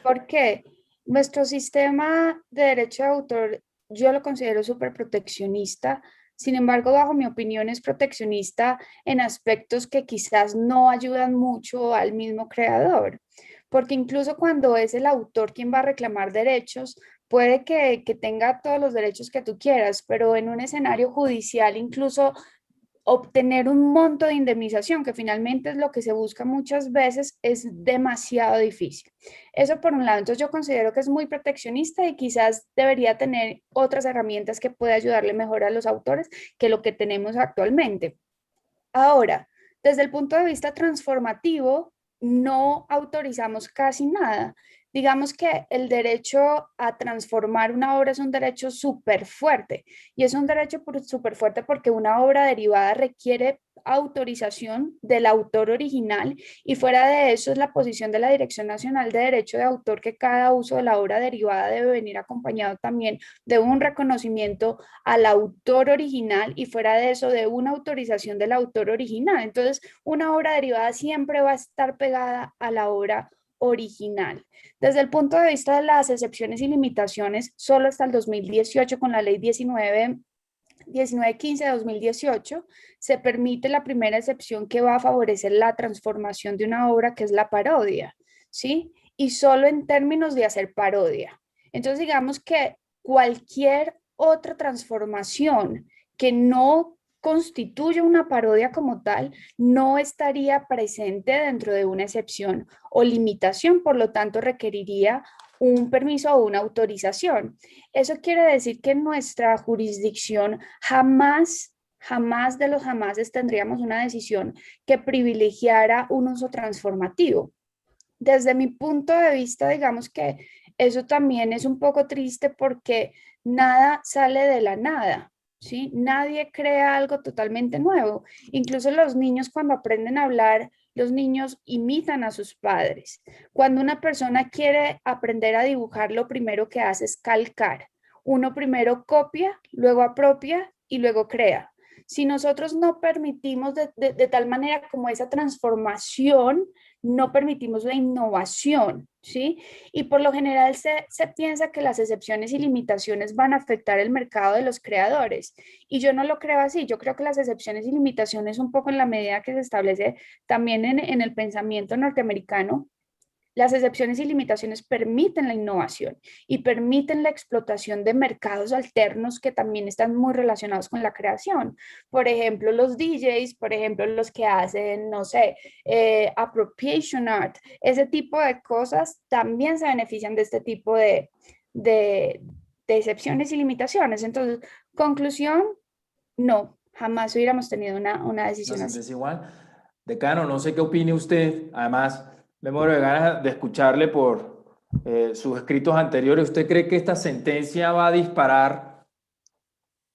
Porque nuestro sistema de derecho de autor yo lo considero súper proteccionista. Sin embargo, bajo mi opinión, es proteccionista en aspectos que quizás no ayudan mucho al mismo creador. Porque incluso cuando es el autor quien va a reclamar derechos, puede que tenga todos los derechos que tú quieras, pero en un escenario judicial incluso obtener un monto de indemnización, que finalmente es lo que se busca muchas veces, es demasiado difícil. Eso por un lado. Entonces yo considero que es muy proteccionista y quizás debería tener otras herramientas que pueda ayudarle mejor a los autores que lo que tenemos actualmente. Ahora, desde el punto de vista transformativo, no autorizamos casi nada. Digamos que el derecho a transformar una obra es un derecho súper fuerte, y es un derecho súper fuerte porque una obra derivada requiere autorización del autor original, y fuera de eso es la posición de la Dirección Nacional de Derecho de Autor que cada uso de la obra derivada debe venir acompañado también de un reconocimiento al autor original, y fuera de eso de una autorización del autor original. Entonces, una obra derivada siempre va a estar pegada a la obra original. Desde el punto de vista de las excepciones y limitaciones, solo hasta el 2018 con la ley 1915 de 2018 se permite la primera excepción que va a favorecer la transformación de una obra, que es la parodia, ¿sí? Y solo en términos de hacer parodia. Entonces, digamos que cualquier otra transformación que no constituye una parodia como tal, no estaría presente dentro de una excepción o limitación, por lo tanto requeriría un permiso o una autorización. Eso quiere decir que en nuestra jurisdicción jamás de los jamases tendríamos una decisión que privilegiara un uso transformativo. Desde mi punto de vista, digamos que eso también es un poco triste porque nada sale de la nada, ¿sí? Nadie crea algo totalmente nuevo. Incluso los niños cuando aprenden a hablar, los niños imitan a sus padres. Cuando una persona quiere aprender a dibujar, lo primero que hace es calcar. Uno primero copia, luego apropia y luego crea. Si nosotros no permitimos de tal manera como esa transformación, no permitimos la innovación, ¿sí? Y por lo general se piensa que las excepciones y limitaciones van a afectar el mercado de los creadores. Y yo no lo creo así. Yo creo que las excepciones y limitaciones, un poco en la medida que se establece también en el pensamiento norteamericano, las excepciones y limitaciones permiten la innovación y permiten la explotación de mercados alternos que también están muy relacionados con la creación. Por ejemplo, los DJs, por ejemplo, los que hacen, no sé, appropriation art, ese tipo de cosas también se benefician de este tipo de, de excepciones y limitaciones. Entonces, conclusión, no, jamás hubiéramos tenido una decisión Una así. sentencia igual. Decano, no sé qué opine usted. Además, me muero de ganas de escucharle por sus escritos anteriores. ¿Usted cree que esta sentencia va a disparar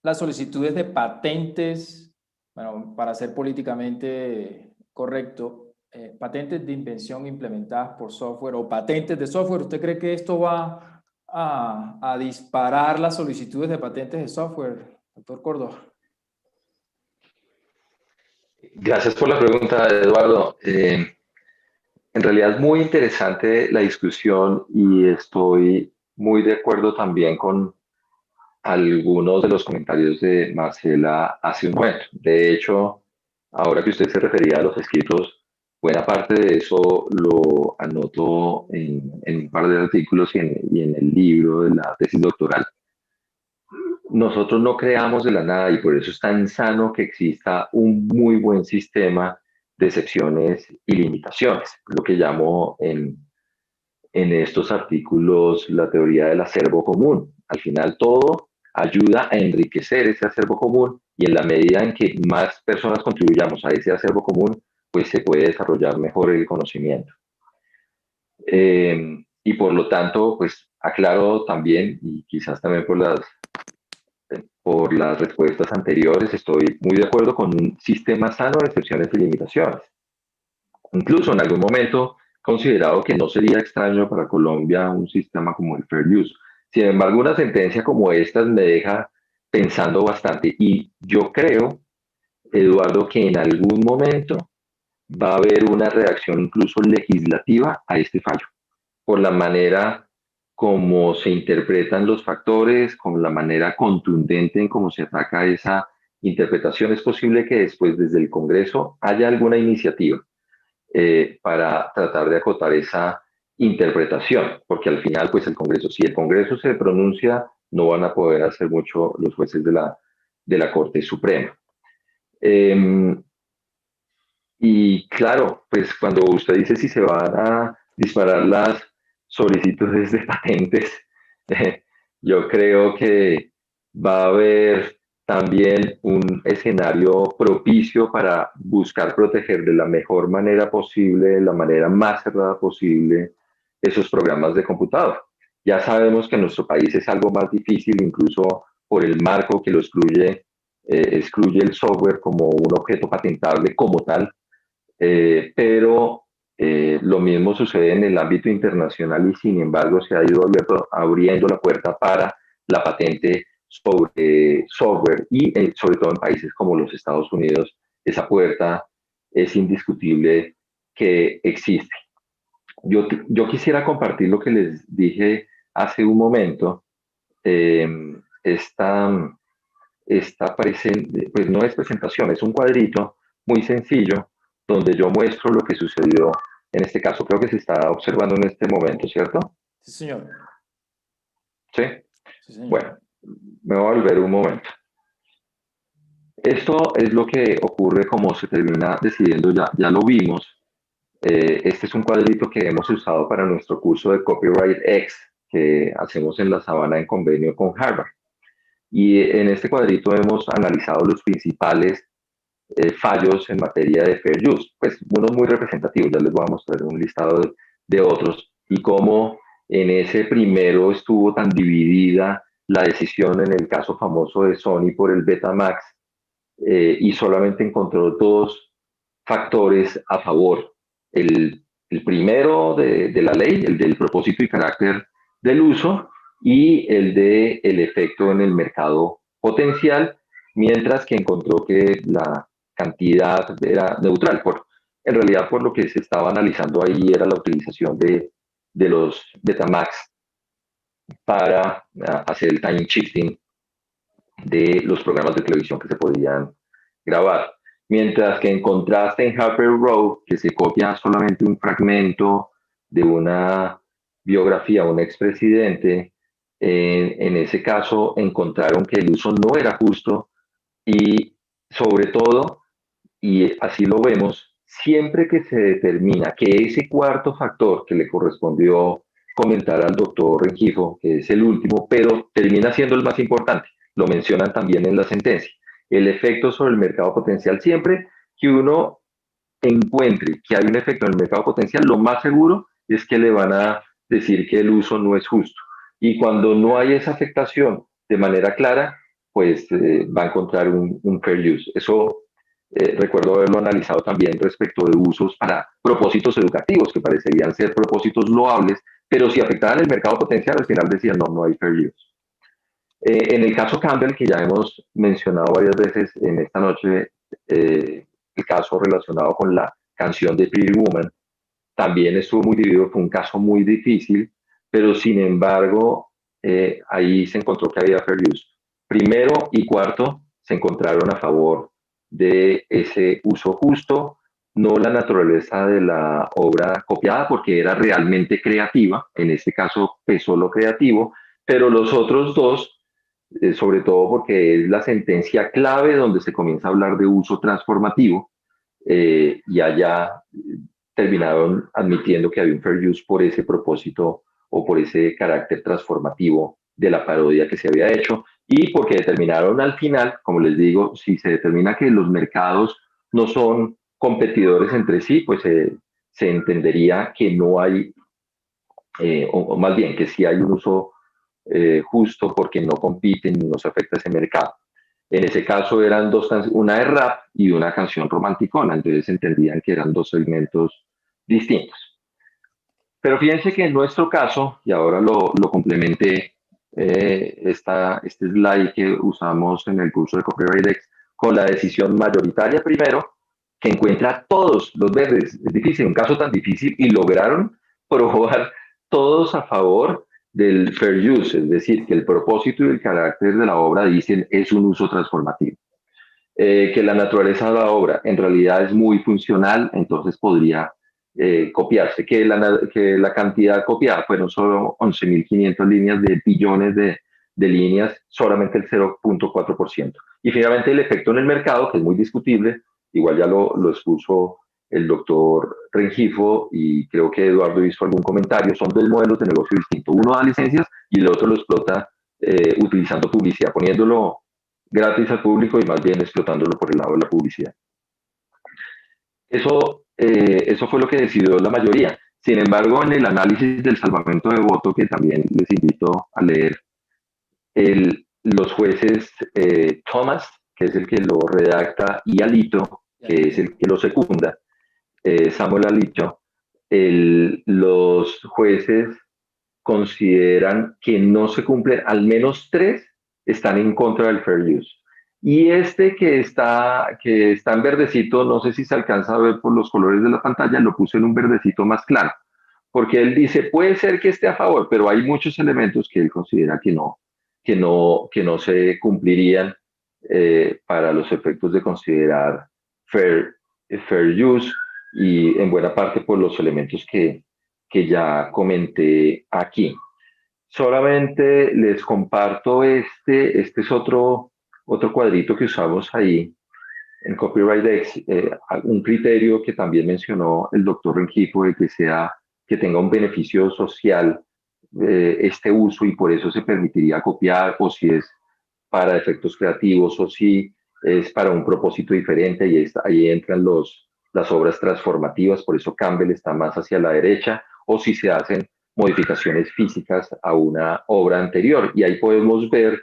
las solicitudes de patentes, bueno, para ser políticamente correcto, patentes de invención implementadas por software o patentes de software? ¿Usted cree que esto va a disparar las solicitudes de patentes de software, doctor Córdoba? Gracias por la pregunta, Eduardo. En realidad es muy interesante la discusión y estoy muy de acuerdo también con algunos de los comentarios de Marcela hace un momento. De hecho, ahora que usted se refería a los escritos, buena parte de eso lo anoto en un par de artículos y en el libro de la tesis doctoral. Nosotros no creamos de la nada y por eso es tan sano que exista un muy buen sistema de excepciones y limitaciones, lo que llamo en estos artículos la teoría del acervo común. Al final todo ayuda a enriquecer ese acervo común y en la medida en que más personas contribuyamos a ese acervo común, pues se puede desarrollar mejor el conocimiento. Y por lo tanto, pues aclaro también, y quizás también por las respuestas anteriores, estoy muy de acuerdo con un sistema sano de excepciones y limitaciones. Incluso en algún momento considerado que no sería extraño para Colombia un sistema como el Fair Use. Sin embargo, una sentencia como esta me deja pensando bastante y yo creo, Eduardo, que en algún momento va a haber una reacción incluso legislativa a este fallo, por la manera como se interpretan los factores, con la manera contundente en cómo se ataca esa interpretación. Es posible que después desde el Congreso haya alguna iniciativa para tratar de acotar esa interpretación, porque al final, pues el Congreso, si el Congreso se pronuncia, no van a poder hacer mucho los jueces de la Corte Suprema. Y claro, pues cuando usted dice si se van a disparar las solicitudes de patentes, yo creo que va a haber también un escenario propicio para buscar proteger de la mejor manera posible, de la manera más cerrada posible, esos programas de computador. Ya sabemos que en nuestro país es algo más difícil, incluso por el marco que lo excluye el software como un objeto patentable como tal, pero lo mismo sucede en el ámbito internacional y sin embargo se ha ido abriendo la puerta para la patente sobre software y sobre todo en países como los Estados Unidos, esa puerta es indiscutible que existe. Yo quisiera compartir lo que les dije hace un momento. Eh, esta, pues no es presentación, es un cuadrito muy sencillo donde yo muestro lo que sucedió en este caso. Creo que se está observando en este momento, ¿cierto? Sí, señor. Sí. Sí, señor. Bueno, me voy a volver un momento. Esto es lo que ocurre como se termina decidiendo, ya lo vimos. Este es un cuadrito que hemos usado para nuestro curso de Copyright X que hacemos en la Sabana en convenio con Harvard. Y en este cuadrito hemos analizado los principales fallos en materia de fair use, pues unos muy representativos, ya les voy a mostrar un listado de otros y cómo En ese primero estuvo tan dividida la decisión en el caso famoso de Sony por el Betamax, y solamente encontró dos factores a favor. El primero de la ley, el del propósito y carácter del uso, y el de el efecto en el mercado potencial, mientras que encontró que la cantidad era neutral. En realidad, por lo que se estaba analizando ahí era la utilización de los Betamax para hacer el time shifting de los programas de televisión que se podían grabar. Mientras que en contraste en Harper Row, que se copia solamente un fragmento de una biografía de un expresidente, en ese caso encontraron que el uso no era justo y sobre todo, y así lo vemos, siempre que se determina que ese cuarto factor que le correspondió comentar al doctor Rengifo, que es el último, pero termina siendo el más importante, lo mencionan también en la sentencia, el efecto sobre el mercado potencial. Siempre que uno encuentre que hay un efecto en el mercado potencial, lo más seguro es que le van a decir que el uso no es justo. Y cuando no hay esa afectación de manera clara, pues va a encontrar un fair use. Eso recuerdo haberlo analizado también respecto de usos para propósitos educativos, que parecerían ser propósitos loables, pero si afectaban el mercado potencial, al final decían no, no hay fair use. En el caso Campbell, que ya hemos mencionado varias veces en esta noche, el caso relacionado con la canción de Pretty Woman, también estuvo muy dividido, fue un caso muy difícil, pero sin embargo, ahí se encontró que había fair use. Primero y cuarto se encontraron a favor de ese uso justo, no la naturaleza de la obra copiada, porque era realmente creativa, en este caso pesó lo creativo, pero los otros dos, sobre todo porque es la sentencia clave donde se comienza a hablar de uso transformativo, y allá terminaron admitiendo que había un fair use por ese propósito o por ese carácter transformativo de la parodia que se había hecho, y porque determinaron al final, como les digo, si se determina que los mercados no son competidores entre sí, pues se entendería que no hay, o más bien que sí hay un uso justo porque no compiten y no se afecta ese mercado. En ese caso eran dos canciones, una de rap y una canción romanticona, entonces entendían que eran dos segmentos distintos. Pero fíjense que en nuestro caso, y ahora lo complementé, este slide que usamos en el curso de Copyright X, con la decisión mayoritaria primero, que encuentra todos los verdes. Es difícil, un caso tan difícil, y lograron probar todos a favor del fair use, es decir, que el propósito y el carácter de la obra dicen es un uso transformativo. Que la naturaleza de la obra en realidad es muy funcional, entonces podría copiarse, que la cantidad copiada fueron solo 11.500 líneas de billones de líneas, solamente el 0.4%. Y finalmente el efecto en el mercado, que es muy discutible, igual ya lo expuso el doctor Rengifo y creo que Eduardo hizo algún comentario, son dos modelos de negocio distintos. Uno da licencias y el otro lo explota utilizando publicidad, poniéndolo gratis al público y más bien explotándolo por el lado de la publicidad. Eso fue lo que decidió la mayoría. Sin embargo, en el análisis del salvamento de voto, que también les invito a leer, los jueces Thomas, que es el que lo redacta, y Alito, que es el que lo secunda, Samuel Alito, los jueces consideran que no se cumplen, al menos 3 están en contra del fair use. Y este que está en verdecito, no sé si se alcanza a ver por los colores de la pantalla, lo puse en un verdecito más claro, porque él dice, puede ser que esté a favor, pero hay muchos elementos que él considera que no se cumplirían para los efectos de considerar fair use, y en buena parte por los elementos que ya comenté aquí. Solamente les comparto este es otro cuadrito que usamos ahí en Copyright X, un criterio que también mencionó el doctor Rengifo, de que tenga un beneficio social este uso, y por eso se permitiría copiar, o si es para efectos creativos, o si es para un propósito diferente, y ahí entran las obras transformativas, por eso Campbell está más hacia la derecha, o si se hacen modificaciones físicas a una obra anterior. Y ahí podemos ver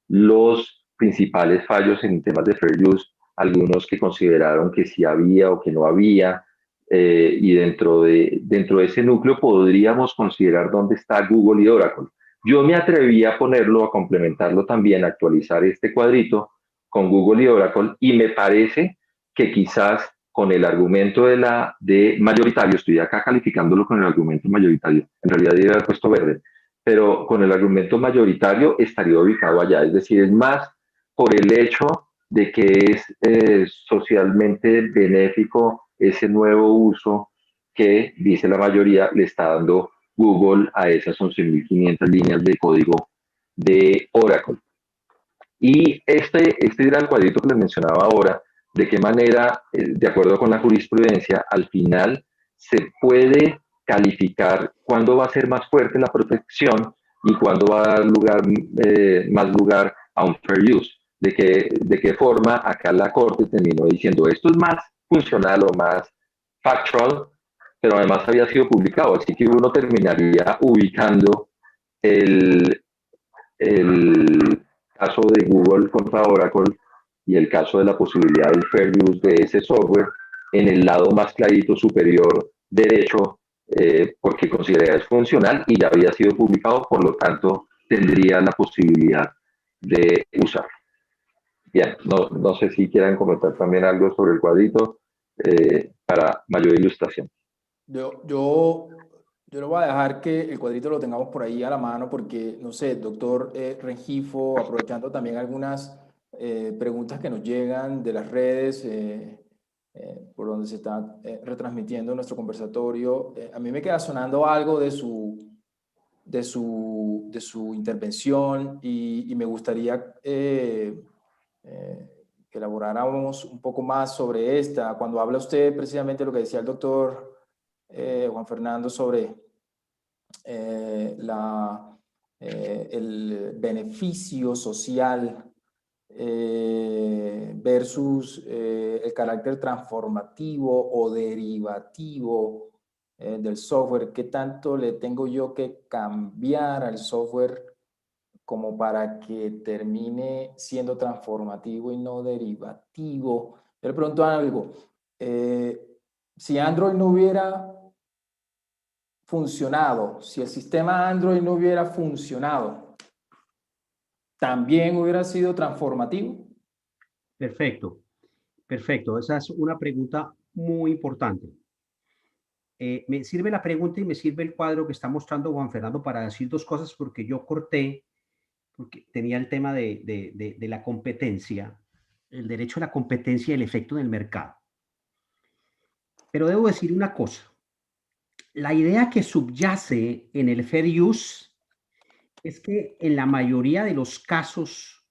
los principales fallos en temas de fair use, algunos que consideraron que sí había o que no había, y dentro de ese núcleo podríamos considerar dónde está Google y Oracle. Yo me atreví a ponerlo, a complementarlo también, a actualizar este cuadrito con Google y Oracle, y me parece que quizás con el argumento de mayoritario, estoy acá calificándolo con el argumento mayoritario, en realidad debería haber puesto verde, pero con el argumento mayoritario estaría ubicado allá, es decir, es más por el hecho de que es socialmente benéfico ese nuevo uso que, dice la mayoría, le está dando Google a esas 11.500 líneas de código de Oracle. Y este era el cuadrito que les mencionaba ahora, de qué manera, de acuerdo con la jurisprudencia, al final se puede calificar cuándo va a ser más fuerte la protección y cuándo va a dar más lugar a un fair use. De qué forma acá la Corte terminó diciendo esto es más funcional o más factual, pero además había sido publicado, así que uno terminaría ubicando el caso de Google contra Oracle y el caso de la posibilidad del fair use de ese software en el lado más clarito superior derecho, porque considera es funcional y ya había sido publicado, por lo tanto tendría la posibilidad de usarlo. Bien, no sé si quieran comentar también algo sobre el cuadrito para mayor ilustración. Yo le voy a dejar que el cuadrito lo tengamos por ahí a la mano porque, no sé, doctor Rengifo, aprovechando también algunas preguntas que nos llegan de las redes por donde se está retransmitiendo nuestro conversatorio, a mí me queda sonando algo de su intervención y me gustaría que elaboráramos un poco más sobre esta. Cuando habla usted precisamente lo que decía el doctor Juan Fernando sobre el beneficio social versus el carácter transformativo o derivativo del software. ¿Qué tanto le tengo yo que cambiar al software como para que termine siendo transformativo y no derivativo? Yo le pregunto algo. Si Android no hubiera funcionado, si el sistema Android no hubiera funcionado, ¿también hubiera sido transformativo? Perfecto, perfecto. Esa es una pregunta muy importante. Me sirve la pregunta y me sirve el cuadro que está mostrando Juan Fernando para decir dos cosas, porque yo corté, porque tenía el tema de la competencia, el derecho a la competencia y el efecto en el mercado. Pero debo decir una cosa. La idea que subyace en el fair use es que en la mayoría de los casos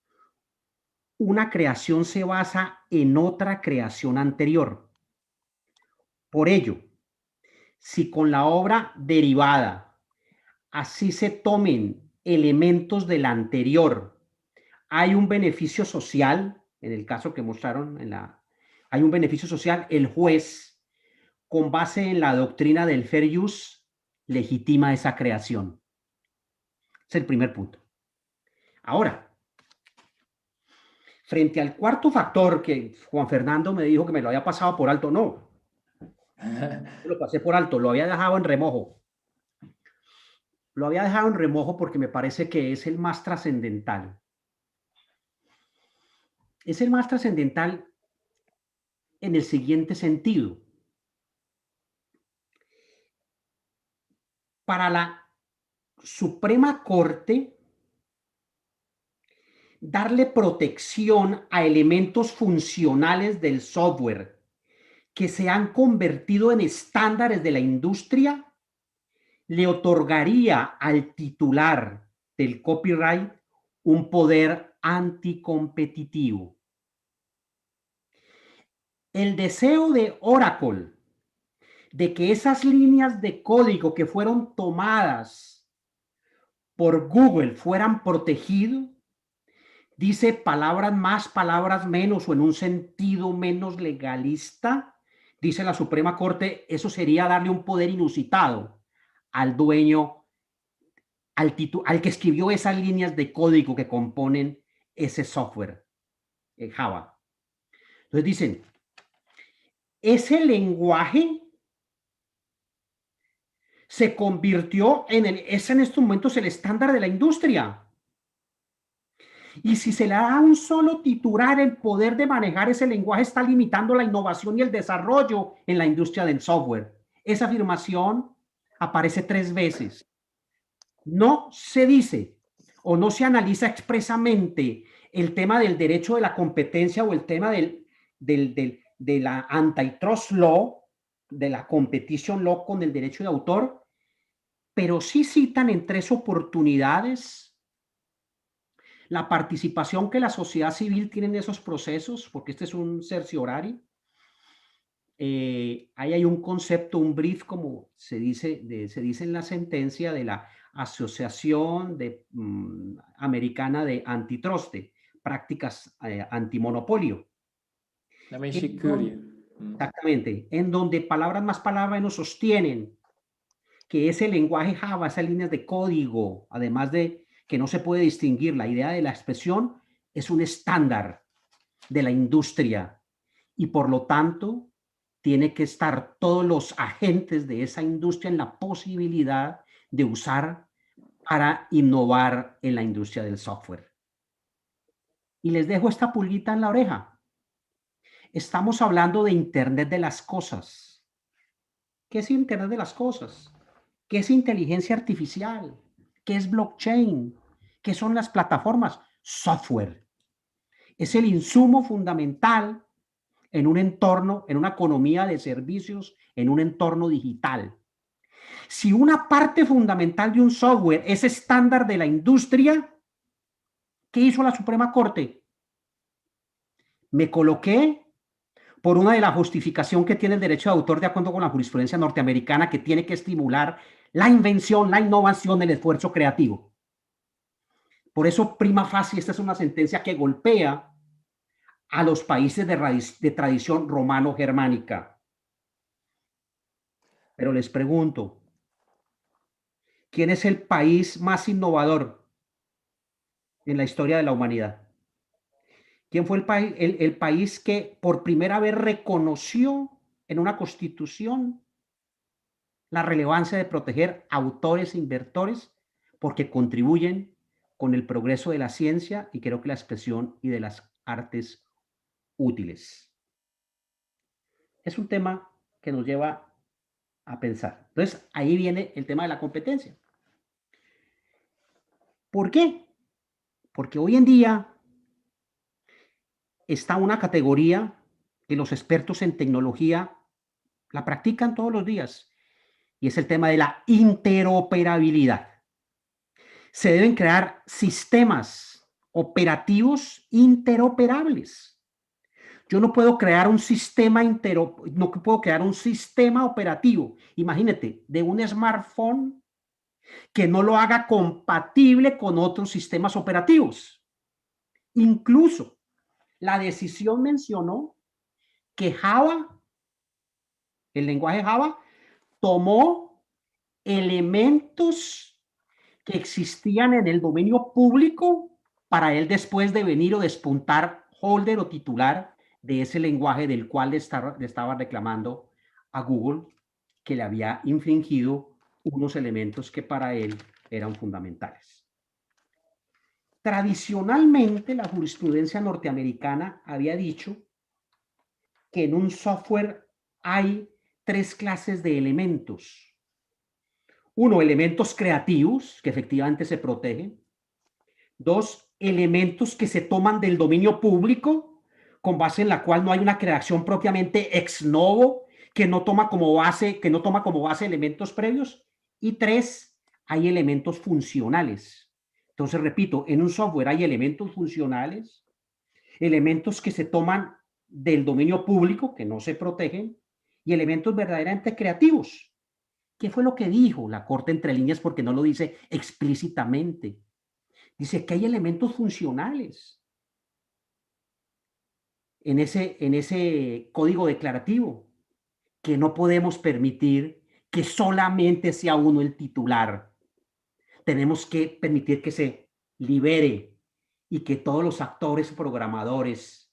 una creación se basa en otra creación anterior. Por ello, si con la obra derivada así se tomen elementos de la anterior, hay un beneficio social, en el caso que mostraron hay un beneficio social, el juez, con base en la doctrina del fair use, legitima esa creación. Es el primer punto. Ahora, frente al cuarto factor que Juan Fernando me dijo que me lo había pasado por alto, no. Lo pasé por alto, lo había dejado en remojo. Lo había dejado en remojo porque me parece que es el más trascendental. Es el más trascendental en el siguiente sentido. Para la Suprema Corte, darle protección a elementos funcionales del software que se han convertido en estándares de la industria, le otorgaría al titular del copyright un poder anticompetitivo. El deseo de Oracle de que esas líneas de código que fueron tomadas por Google fueran protegidas, dice palabras más, palabras menos, o en un sentido menos legalista, dice la Suprema Corte, eso sería darle un poder inusitado al dueño al que escribió esas líneas de código que componen ese software, Java. Entonces dicen, ese lenguaje se convirtió es en estos momentos el estándar de la industria. Y si se le da a un solo titular el poder de manejar ese lenguaje, está limitando la innovación y el desarrollo en la industria del software. Esa afirmación aparece 3 veces. No se dice o no se analiza expresamente el tema del derecho de la competencia o el tema de la antitrust law, de la competition law con el derecho de autor, pero sí citan en 3 oportunidades la participación que la sociedad civil tiene en esos procesos, porque este es un certiorari. Ahí hay un concepto, un brief, como se dice en la sentencia de la Asociación Americana de Antitrust, prácticas antimonopolio. Exactamente, en donde palabras más palabras nos sostienen que ese lenguaje Java, esas líneas de código, además de que no se puede distinguir la idea de la expresión, es un estándar de la industria y por lo tanto tiene que estar todos los agentes de esa industria en la posibilidad de usar para innovar en la industria del software. Y les dejo esta pulguita en la oreja. Estamos hablando de Internet de las cosas. ¿Qué es Internet de las cosas? ¿Qué es inteligencia artificial? ¿Qué es blockchain? ¿Qué son las plataformas? Software. Es el insumo fundamental en un entorno, en una economía de servicios, en un entorno digital. Si una parte fundamental de un software es estándar de la industria, ¿qué hizo la Suprema Corte? Me coloqué por una de la justificación que tiene el derecho de autor de acuerdo con la jurisprudencia norteamericana, que tiene que estimular la invención, la innovación, el esfuerzo creativo. Por eso, prima facie, esta es una sentencia que golpea a los países de tradición romano-germánica. Pero les pregunto, ¿quién es el país más innovador en la historia de la humanidad? ¿Quién fue el país que por primera vez reconoció en una constitución la relevancia de proteger autores e inventores porque contribuyen con el progreso de la ciencia y creo que la expresión y de las artes útiles? Es un tema que nos lleva a pensar. Entonces, ahí viene el tema de la competencia. ¿Por qué? Porque hoy en día está una categoría que los expertos en tecnología la practican todos los días y es el tema de la interoperabilidad. Se deben crear sistemas operativos interoperables. Yo no puedo crear un sistema operativo, imagínate, de un smartphone que no lo haga compatible con otros sistemas operativos. Incluso la decisión mencionó que Java, el lenguaje Java, tomó elementos que existían en el dominio público para él después de venir o despuntar holder o titular de ese lenguaje del cual le estaba reclamando a Google que le había infringido unos elementos que para él eran fundamentales. Tradicionalmente, la jurisprudencia norteamericana había dicho que en un software hay 3 clases de elementos. Uno, elementos creativos, que efectivamente se protegen. 2, elementos que se toman del dominio público, con base en la cual no hay una creación propiamente ex novo, que no toma como base elementos previos. Y 3, hay elementos funcionales. Entonces, repito, en un software hay elementos funcionales, elementos que se toman del dominio público, que no se protegen, y elementos verdaderamente creativos. ¿Qué fue lo que dijo la Corte entre líneas? Porque no lo dice explícitamente. Dice que hay elementos funcionales en ese código declarativo que no podemos permitir que solamente sea uno el titular. tenemos que permitir que se libere y que todos los actores programadores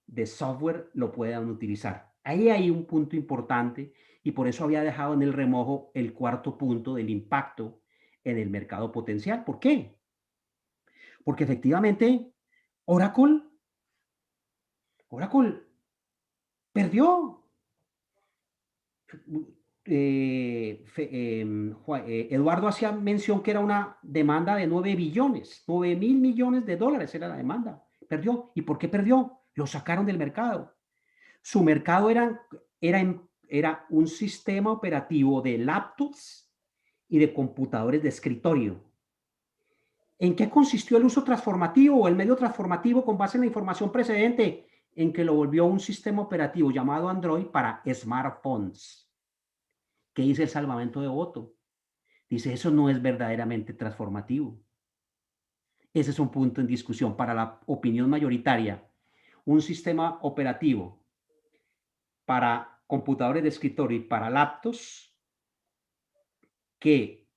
de software lo puedan utilizar. Ahí hay un punto importante y por eso había dejado en el remojo el cuarto punto del impacto en el mercado potencial. ¿Por qué? Porque efectivamente Oracle perdió. Eduardo hacía mención que era una demanda de 9 billones, 9.000 millones de dólares era la demanda. Perdió. ¿Y por qué perdió? Lo sacaron del mercado. Su mercado era un sistema operativo de laptops y de computadores de escritorio. ¿En qué consistió el uso transformativo o el medio transformativo con base en la información precedente? En que lo volvió un sistema operativo llamado Android para smartphones. ¿Qué dice el salvamento de voto? Dice, eso no es verdaderamente transformativo. Ese es un punto en discusión para la opinión mayoritaria. Un sistema operativo para computadores de escritorio y para laptops que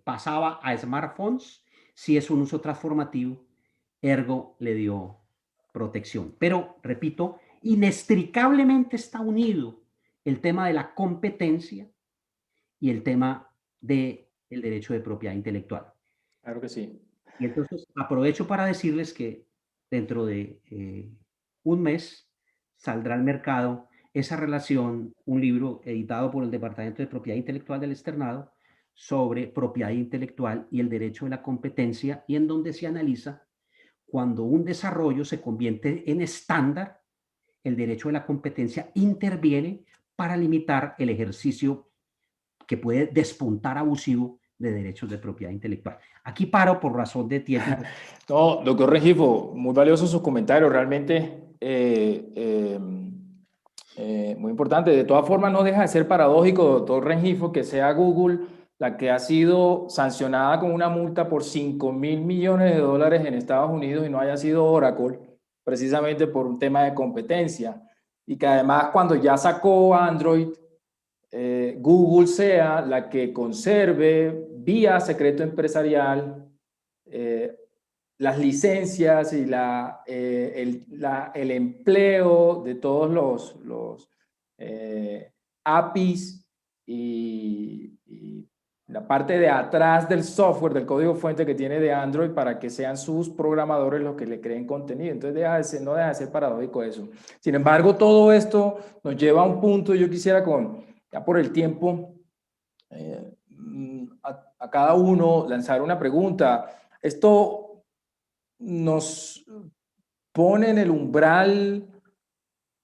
pasaba a smartphones, si es un uso transformativo, ergo le dio protección. Pero, repito, inextricablemente está unido el tema de la competencia y el tema del derecho de propiedad intelectual. Claro que sí. Y entonces aprovecho para decirles que dentro de un mes saldrá al mercado esa relación, un libro editado por el Departamento de Propiedad Intelectual del Externado sobre propiedad intelectual y el derecho de la competencia, y en donde se analiza cuando un desarrollo se convierte en estándar, el derecho de la competencia interviene para limitar el ejercicio que puede despuntar abusivo de derechos de propiedad intelectual. Aquí paro por razón de tiempo. No, doctor Rengifo, muy valiosos sus comentarios, realmente muy importante. De todas formas, no deja de ser paradójico, doctor Rengifo, que sea Google la que ha sido sancionada con una multa por 5.000 millones de dólares en Estados Unidos y no haya sido Oracle, precisamente por un tema de competencia. Y que además, cuando ya sacó Android, Google sea la que conserve vía secreto empresarial las licencias y el empleo de todos los APIs y la parte de atrás del software, del código fuente que tiene de Android para que sean sus programadores los que le creen contenido. Entonces no deja de ser paradójico eso. Sin embargo, todo esto nos lleva a un punto, yo quisiera ya por el tiempo, a cada uno lanzar una pregunta. Esto nos pone en el umbral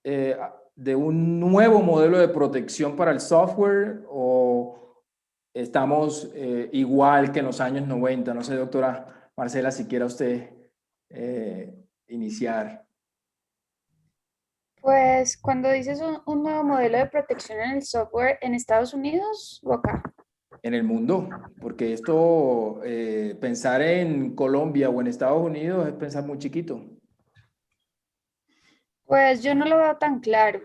de un nuevo modelo de protección para el software, o estamos igual que en los años 90. No sé, doctora Marcela, si quiera usted iniciar. Pues cuando dices un nuevo modelo de protección en el software, ¿en Estados Unidos o acá? En el mundo, porque esto, pensar en Colombia o en Estados Unidos es pensar muy chiquito. Pues yo no lo veo tan claro.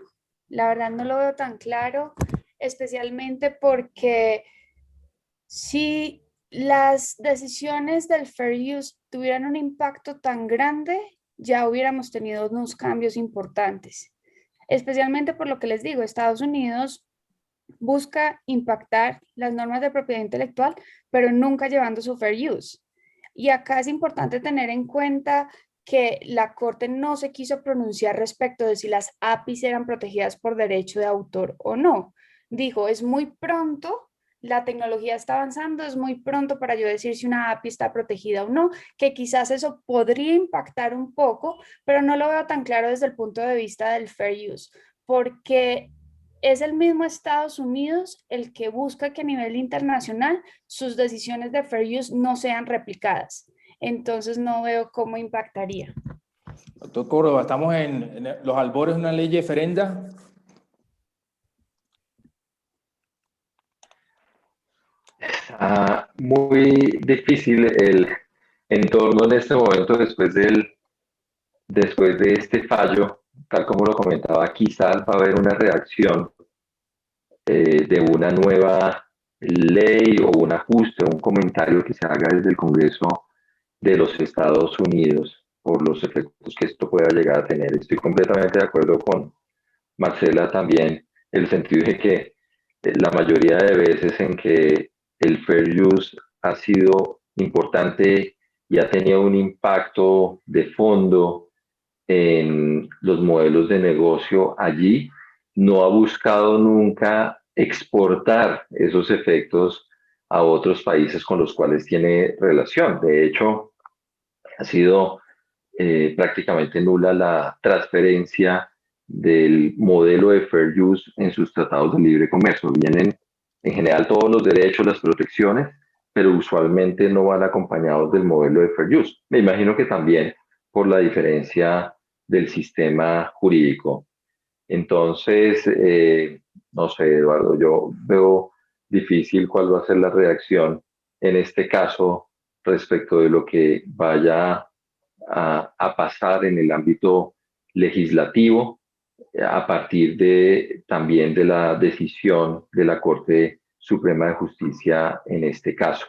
La verdad no lo veo tan claro, especialmente porque si las decisiones del Fair Use tuvieran un impacto tan grande, ya hubiéramos tenido unos cambios importantes. Especialmente por lo que les digo, Estados Unidos busca impactar las normas de propiedad intelectual, pero nunca llevando su Fair Use. Y acá es importante tener en cuenta que la Corte no se quiso pronunciar respecto de si las APIs eran protegidas por derecho de autor o no. Dijo, es muy pronto, la tecnología está avanzando, es muy pronto para yo decir si una API está protegida o no, que quizás eso podría impactar un poco, pero no lo veo tan claro desde el punto de vista del Fair Use, porque es el mismo Estados Unidos el que busca que a nivel internacional sus decisiones de Fair Use no sean replicadas. Entonces no veo cómo impactaría. Doctor Córdoba, estamos en los albores de una ley referenda. Muy difícil el entorno en este momento después de este fallo, tal como lo comentaba, quizás va a haber una reacción de una nueva ley o un ajuste, un comentario que se haga desde el Congreso de los Estados Unidos por los efectos que esto pueda llegar a tener. Estoy completamente de acuerdo con Marcela también, en el sentido de que la mayoría de veces en que el fair use ha sido importante y ha tenido un impacto de fondo en los modelos de negocio allí, no ha buscado nunca exportar esos efectos a otros países con los cuales tiene relación. De hecho, ha sido prácticamente nula la transferencia del modelo de fair use en sus tratados de libre comercio. Vienen en general todos los derechos, las protecciones, pero usualmente no van acompañados del modelo de fair use. Me imagino que también por la diferencia del sistema jurídico. Entonces, no sé, Eduardo, yo veo difícil cuál va a ser la reacción en este caso respecto de lo que vaya a pasar en el ámbito legislativo a partir de también de la decisión de la Corte Suprema de Justicia en este caso.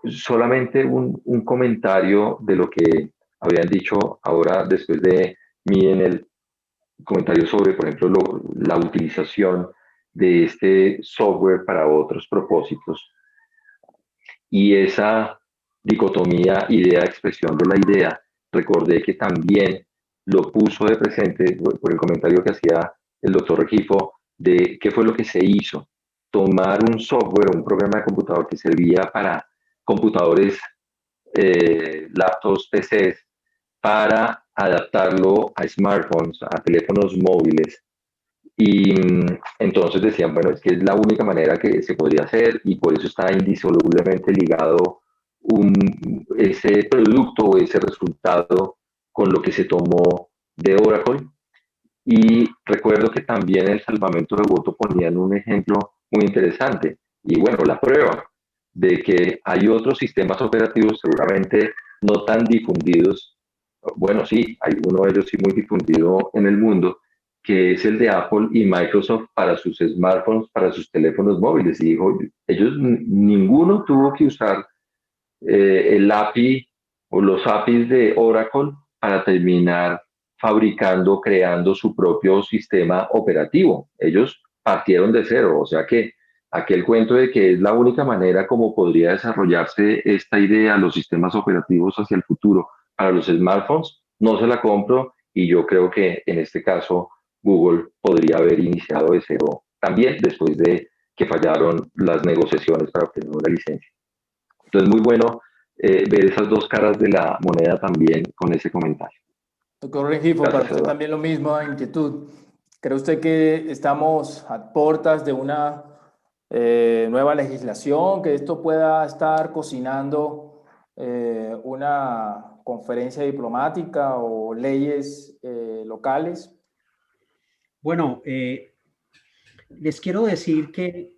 Solamente un comentario de lo que habían dicho ahora después de mí en el comentario sobre, por ejemplo, la utilización de este software para otros propósitos y esa dicotomía idea-expresión de la idea. Recordé que también lo puso de presente por el comentario que hacía el doctor Regifo de qué fue lo que se hizo. Tomar un software, un programa de computador que servía para computadores, laptops, PCs, para adaptarlo a smartphones, a teléfonos móviles. Y entonces decían, bueno, es que es la única manera que se podría hacer y por eso está indisolublemente ligado ese producto o ese resultado con lo que se tomó de Oracle. Y recuerdo que también en el salvamento de voto ponían un ejemplo muy interesante. Y bueno, la prueba de que hay otros sistemas operativos seguramente no tan difundidos. Bueno, sí, hay uno de ellos sí muy difundido en el mundo, que es el de Apple y Microsoft para sus smartphones, para sus teléfonos móviles. Y dijo, ellos ninguno tuvo que usar el API o los APIs de Oracle para terminar fabricando, creando su propio sistema operativo. Ellos partieron de cero, o sea que aquel cuento de que es la única manera como podría desarrollarse esta idea, los sistemas operativos hacia el futuro para los smartphones, no se la compro y yo creo que en este caso Google podría haber iniciado de cero también después de que fallaron las negociaciones para obtener una licencia. Entonces, muy bueno ver esas dos caras de la moneda también con ese comentario. Doctor Regifo, para usted también lo mismo, inquietud. ¿Cree usted que estamos a puertas de una nueva legislación, que esto pueda estar cocinando una conferencia diplomática o leyes locales? Bueno, les quiero decir que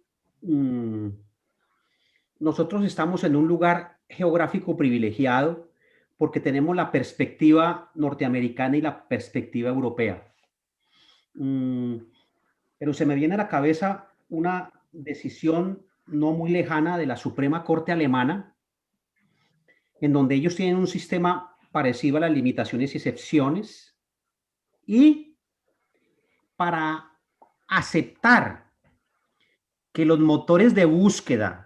nosotros estamos en un lugar geográfico privilegiado porque tenemos la perspectiva norteamericana y la perspectiva europea. Pero se me viene a la cabeza una decisión no muy lejana de la Suprema Corte alemana, en donde ellos tienen un sistema parecido a las limitaciones y excepciones, y para aceptar que los motores de búsqueda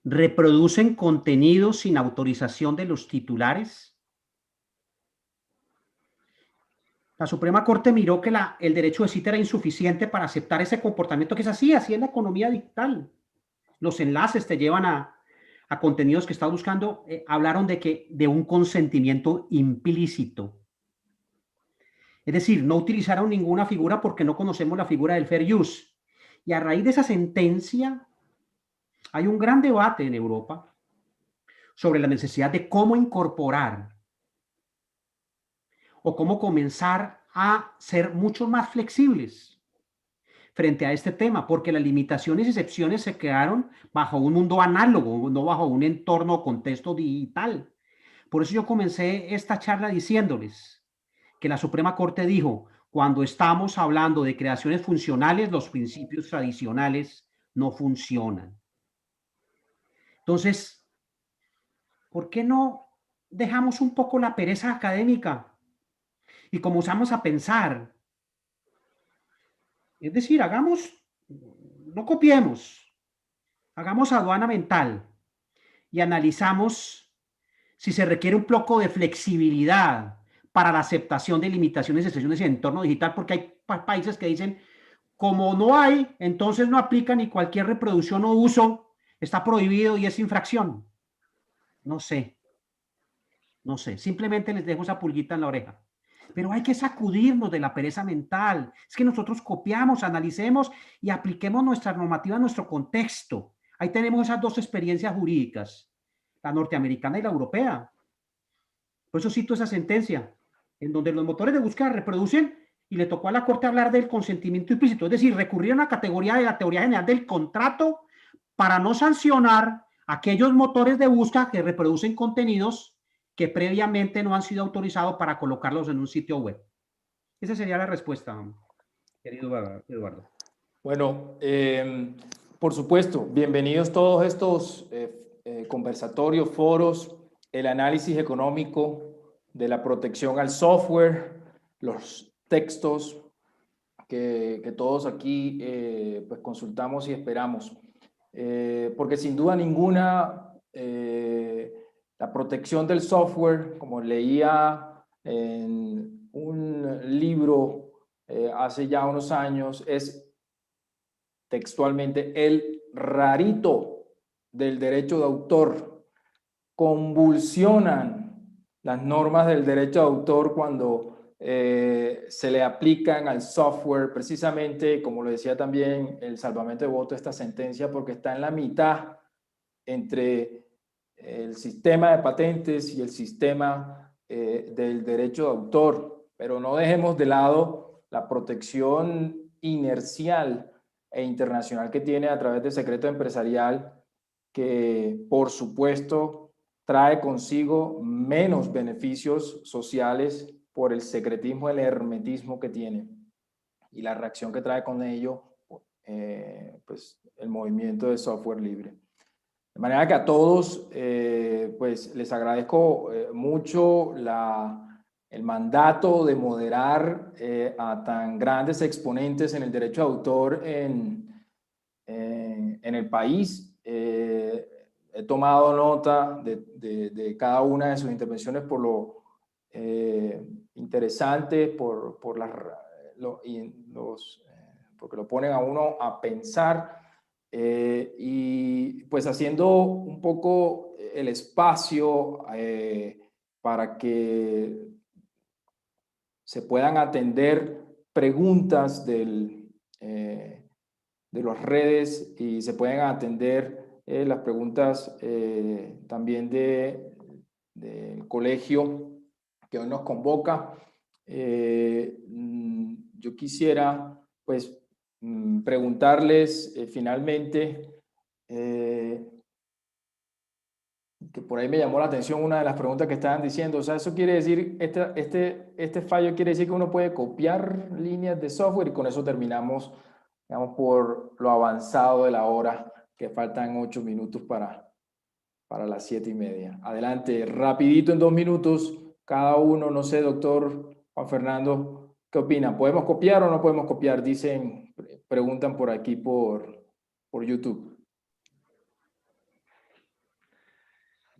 reproducen contenidos sin autorización de los titulares, la Suprema Corte miró que el derecho de cita era insuficiente para aceptar ese comportamiento, que es así es la economía digital. Los enlaces te llevan a contenidos que estás buscando. Hablaron de un consentimiento implícito. Es decir, no utilizaron ninguna figura porque no conocemos la figura del fair use. Y a raíz de esa sentencia hay un gran debate en Europa sobre la necesidad de cómo incorporar o cómo comenzar a ser mucho más flexibles frente a este tema, porque las limitaciones y excepciones se quedaron bajo un mundo análogo, no bajo un entorno o contexto digital. Por eso yo comencé esta charla diciéndoles que la Suprema Corte dijo, cuando estamos hablando de creaciones funcionales, los principios tradicionales no funcionan. Entonces, ¿por qué no dejamos un poco la pereza académica y comenzamos a pensar? Es decir, no copiemos, hagamos aduana mental y analizamos si se requiere un poco de flexibilidad para la aceptación de limitaciones y excepciones en el entorno digital, porque hay países que dicen, como no hay, entonces no aplica ni cualquier reproducción o uso, está prohibido y es infracción. No sé, simplemente les dejo esa pulguita en la oreja. Pero hay que sacudirnos de la pereza mental. Es que nosotros copiamos, analicemos y apliquemos nuestra normativa a nuestro contexto. Ahí tenemos esas dos experiencias jurídicas, la norteamericana y la europea. Por eso cito esa sentencia, en donde los motores de búsqueda reproducen y le tocó a la Corte hablar del consentimiento implícito, es decir, recurrir a una categoría de la teoría general del contrato para no sancionar aquellos motores de búsqueda que reproducen contenidos que previamente no han sido autorizados para colocarlos en un sitio web. Esa sería la respuesta, querido Eduardo. Bueno, por supuesto, bienvenidos todos estos conversatorios, foros, el análisis económico de la protección al software, los textos que todos aquí pues consultamos y esperamos. Porque sin duda ninguna, la protección del software, como leía en un libro hace ya unos años, es textualmente el rarito del derecho de autor. Convulsionan las normas del derecho de autor cuando se le aplican al software, precisamente, como lo decía también el salvamento de voto, esta sentencia, porque está en la mitad entre el sistema de patentes y el sistema del derecho de autor. Pero no dejemos de lado la protección inercial e internacional que tiene a través del secreto empresarial, que por supuesto trae consigo menos beneficios sociales por el secretismo, el hermetismo que tiene y la reacción que trae con ello pues el movimiento de software libre. De manera que a todos pues les agradezco mucho el mandato de moderar a tan grandes exponentes en el derecho de autor en el país. He tomado nota de cada una de sus intervenciones por lo interesante, porque lo ponen a uno a pensar y pues haciendo un poco el espacio para que se puedan atender preguntas de las redes y se pueden atender las preguntas también del colegio que hoy nos convoca. Yo quisiera pues preguntarles finalmente, que por ahí me llamó la atención una de las preguntas que estaban diciendo, o sea, eso quiere decir, este fallo quiere decir que uno puede copiar líneas de software, y con eso terminamos, digamos, por lo avanzado de la hora, que faltan 8 minutos para las 7:30. Adelante, rapidito, en 2 minutos, cada uno. No sé, doctor Juan Fernando, ¿qué opina? ¿Podemos copiar o no podemos copiar? Preguntan por aquí por YouTube.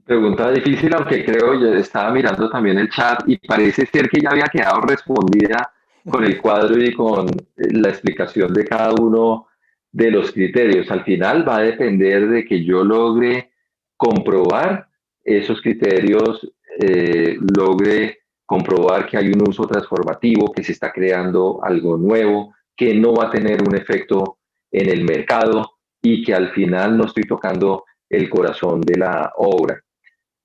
Pregunta difícil, aunque creo, yo estaba mirando también el chat y parece ser que ya había quedado respondida con el cuadro y con la explicación de cada uno de los criterios. Al final va a depender de que yo logre comprobar esos criterios, logre comprobar que hay un uso transformativo, que se está creando algo nuevo, que no va a tener un efecto en el mercado y que al final no estoy tocando el corazón de la obra.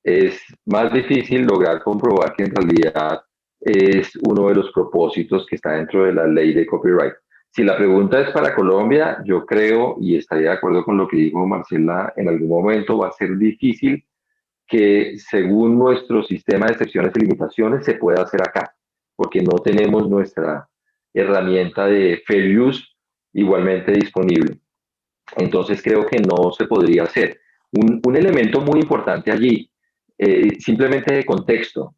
Es más difícil lograr comprobar que en realidad es uno de los propósitos que está dentro de la ley de copyright. Si la pregunta es para Colombia, yo creo, y estaría de acuerdo con lo que dijo Marcela, en algún momento va a ser difícil que según nuestro sistema de excepciones y limitaciones se pueda hacer acá, porque no tenemos nuestra herramienta de fair use igualmente disponible. Entonces creo que no se podría hacer. Un elemento muy importante allí, simplemente de contexto,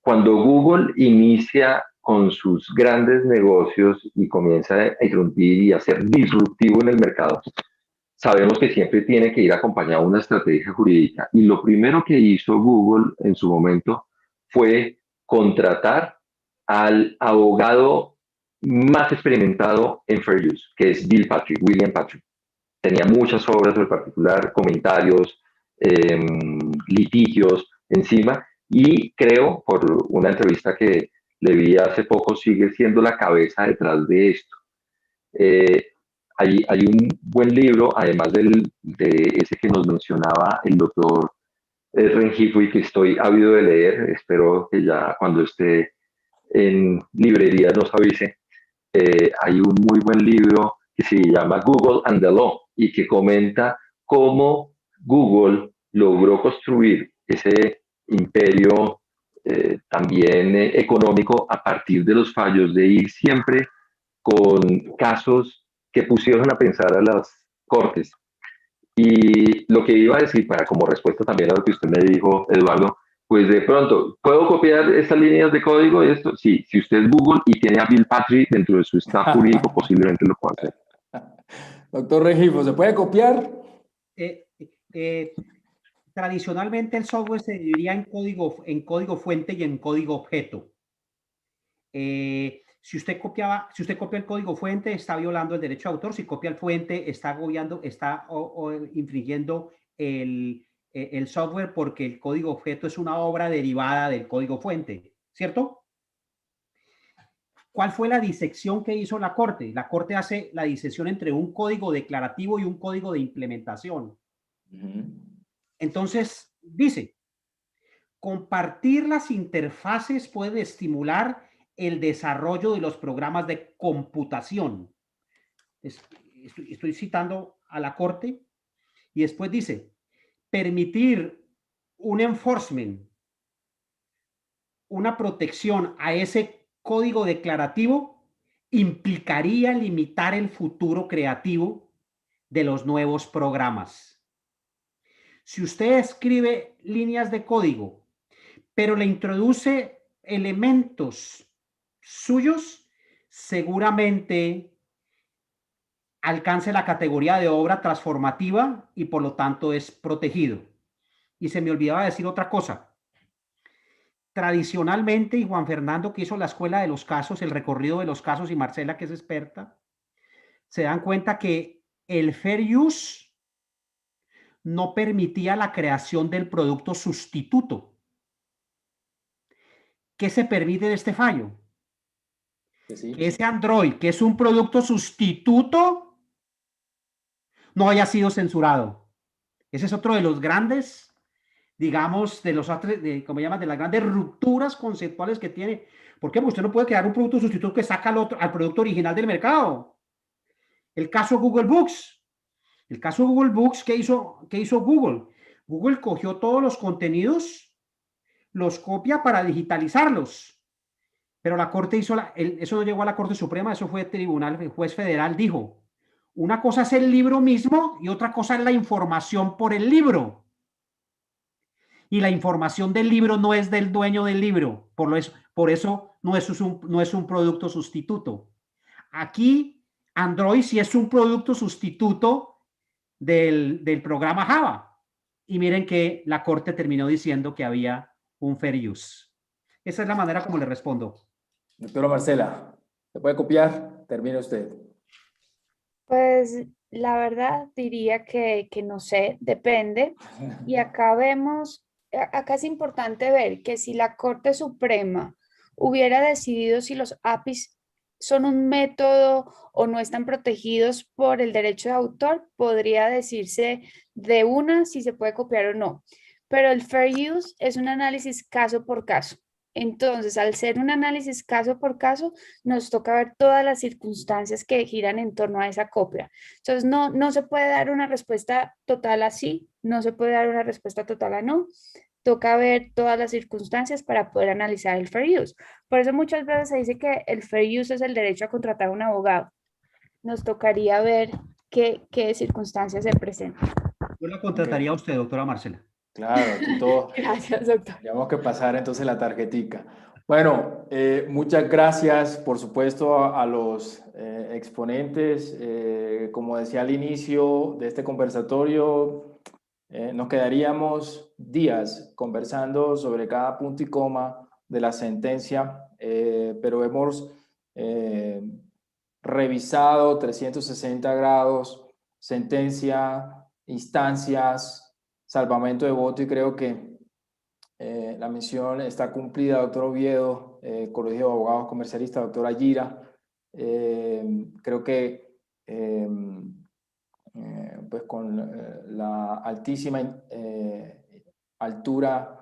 cuando Google inicia con sus grandes negocios y comienza a irrumpir y a ser disruptivo en el mercado, sabemos que siempre tiene que ir acompañado de una estrategia jurídica. Y lo primero que hizo Google en su momento fue contratar al abogado más experimentado en Fair Use, que es William Patrick. Tenía muchas obras en particular, comentarios, litigios encima, y creo, por una entrevista que le vi hace poco, sigue siendo la cabeza detrás de esto. Hay un buen libro, además de ese que nos mencionaba el doctor Rengifo, y que estoy ávido de leer. Espero que ya cuando esté en librería nos avise. Hay un muy buen libro que se llama Google and the Law y que comenta cómo Google logró construir ese imperio también económico a partir de los fallos, de ir siempre con casos que pusieron a pensar a las cortes. Y lo que iba a decir, para como respuesta también a lo que usted me dijo, Eduardo, pues de pronto, ¿puedo copiar estas líneas de código y esto? Sí, si usted es Google y tiene a Bill Patrick dentro de su staff jurídico, posiblemente lo pueda hacer. Doctor Rengifo, ¿se puede copiar? Tradicionalmente el software se dividiría en código fuente y en código objeto. Si usted copia el código fuente, está violando el derecho de autor. Si copia el fuente, está infringiendo el software, porque el código objeto es una obra derivada del código fuente, ¿cierto? ¿Cuál fue la disección que hizo la Corte? La Corte hace la disección entre un código declarativo y un código de implementación. Entonces, dice, compartir las interfaces puede estimular el desarrollo de los programas de computación. Estoy citando a la Corte. Y después dice, permitir un enforcement, una protección a ese código declarativo, implicaría limitar el futuro creativo de los nuevos programas. Si usted escribe líneas de código, pero le introduce elementos suyos, seguramente alcance la categoría de obra transformativa y por lo tanto es protegido. Y se me olvidaba decir otra cosa. Tradicionalmente, y Juan Fernando, que hizo la escuela de los casos, el recorrido de los casos, y Marcela, que es experta, se dan cuenta que el fair use no permitía la creación del producto sustituto. ¿Qué se permite de este fallo? Sí. Que ese Android, que es un producto sustituto, no haya sido censurado. Ese es otro de los grandes, digamos, de las grandes rupturas conceptuales que tiene. ¿Por qué? Porque usted no puede crear un producto sustituto que saca al producto original del mercado. El caso Google Books. El caso Google Books, ¿qué hizo Google? Google cogió todos los contenidos, los copia para digitalizarlos. Pero la Corte eso no llegó a la Corte Suprema, eso fue tribunal, el juez federal dijo, una cosa es el libro mismo y otra cosa es la información por el libro. Y la información del libro no es del dueño del libro, por eso no es un producto sustituto. Aquí Android sí es un producto sustituto del programa Java. Y miren que la Corte terminó diciendo que había un fair use. Esa es la manera como le respondo. Doctora Marcela, ¿se puede copiar? Termine usted. Pues la verdad diría que no sé, depende. Y acá acá es importante ver que si la Corte Suprema hubiera decidido si los APIs son un método o no están protegidos por el derecho de autor, podría decirse de una si se puede copiar o no. Pero el fair use es un análisis caso por caso. Entonces, al ser un análisis caso por caso, nos toca ver todas las circunstancias que giran en torno a esa copia. Entonces, no se puede dar una respuesta total a sí, no se puede dar una respuesta total a no. Toca ver todas las circunstancias para poder analizar el fair use. Por eso muchas veces se dice que el fair use es el derecho a contratar a un abogado. nos tocaría ver qué circunstancias se presentan. Yo la contrataría a usted, doctora Marcela. Claro, aquí todos. Gracias, doctor. Tenemos que pasar entonces la tarjetica. Bueno, muchas gracias, por supuesto, a los exponentes. Como decía al inicio de este conversatorio, nos quedaríamos días conversando sobre cada punto y coma de la sentencia, pero hemos revisado 360 grados, sentencia, instancias, salvamento de voto, y creo que la misión está cumplida. Doctor Oviedo, Colegio de Abogados Comercialistas, doctora Gira, creo que pues con la altísima altura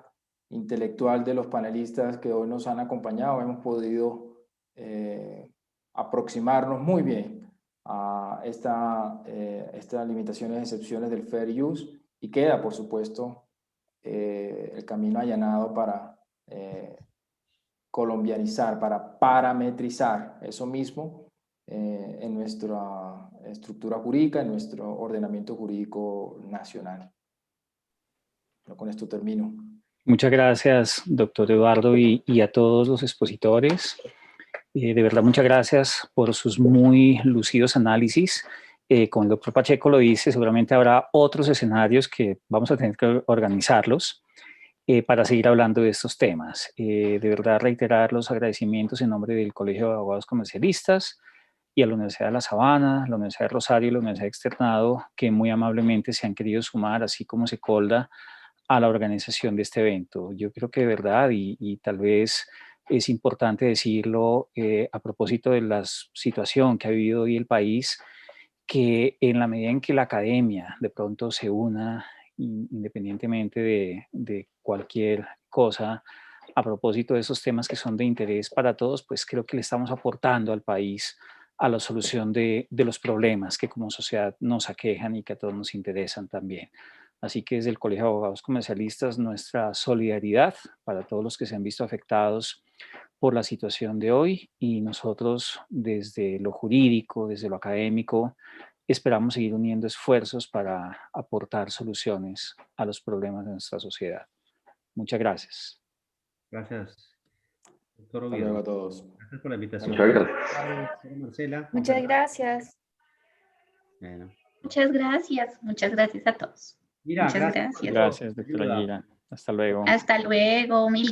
intelectual de los panelistas que hoy nos han acompañado, hemos podido aproximarnos muy bien a estas limitaciones y excepciones del fair use, y queda, por supuesto, el camino allanado para colombianizar, para parametrizar eso mismo en nuestra estructura jurídica, en nuestro ordenamiento jurídico nacional. Pero con esto termino. Muchas gracias, doctor Eduardo, y a todos los expositores. De verdad, muchas gracias por sus muy lucidos análisis. Como el doctor Pacheco lo dice, seguramente habrá otros escenarios que vamos a tener que organizarlos para seguir hablando de estos temas. De verdad, reiterar los agradecimientos en nombre del Colegio de Abogados Comercialistas y a la Universidad de La Sabana, la Universidad de Rosario y la Universidad Externado, que muy amablemente se han querido sumar, así como Secolda, a la organización de este evento. Yo creo que de verdad, y tal vez es importante decirlo a propósito de la situación que ha vivido hoy el país, que en la medida en que la academia de pronto se una, independientemente de cualquier cosa, a propósito de esos temas que son de interés para todos, pues creo que le estamos aportando al país a la solución de los problemas que como sociedad nos aquejan y que a todos nos interesan también. Así que desde el Colegio de Abogados Comercialistas, nuestra solidaridad para todos los que se han visto afectados por la situación de hoy, y nosotros desde lo jurídico, desde lo académico, esperamos seguir uniendo esfuerzos para aportar soluciones a los problemas de nuestra sociedad. Muchas gracias. Gracias, doctor Hasta Oviedo. luego a todos. Gracias por la invitación. Muchas gracias. Marcela. Muchas gracias. Bueno. Muchas gracias a todos. Mira, Muchas gracias. gracias. Gracias, doctora Gira. Hasta luego. Hasta luego, mil gracias.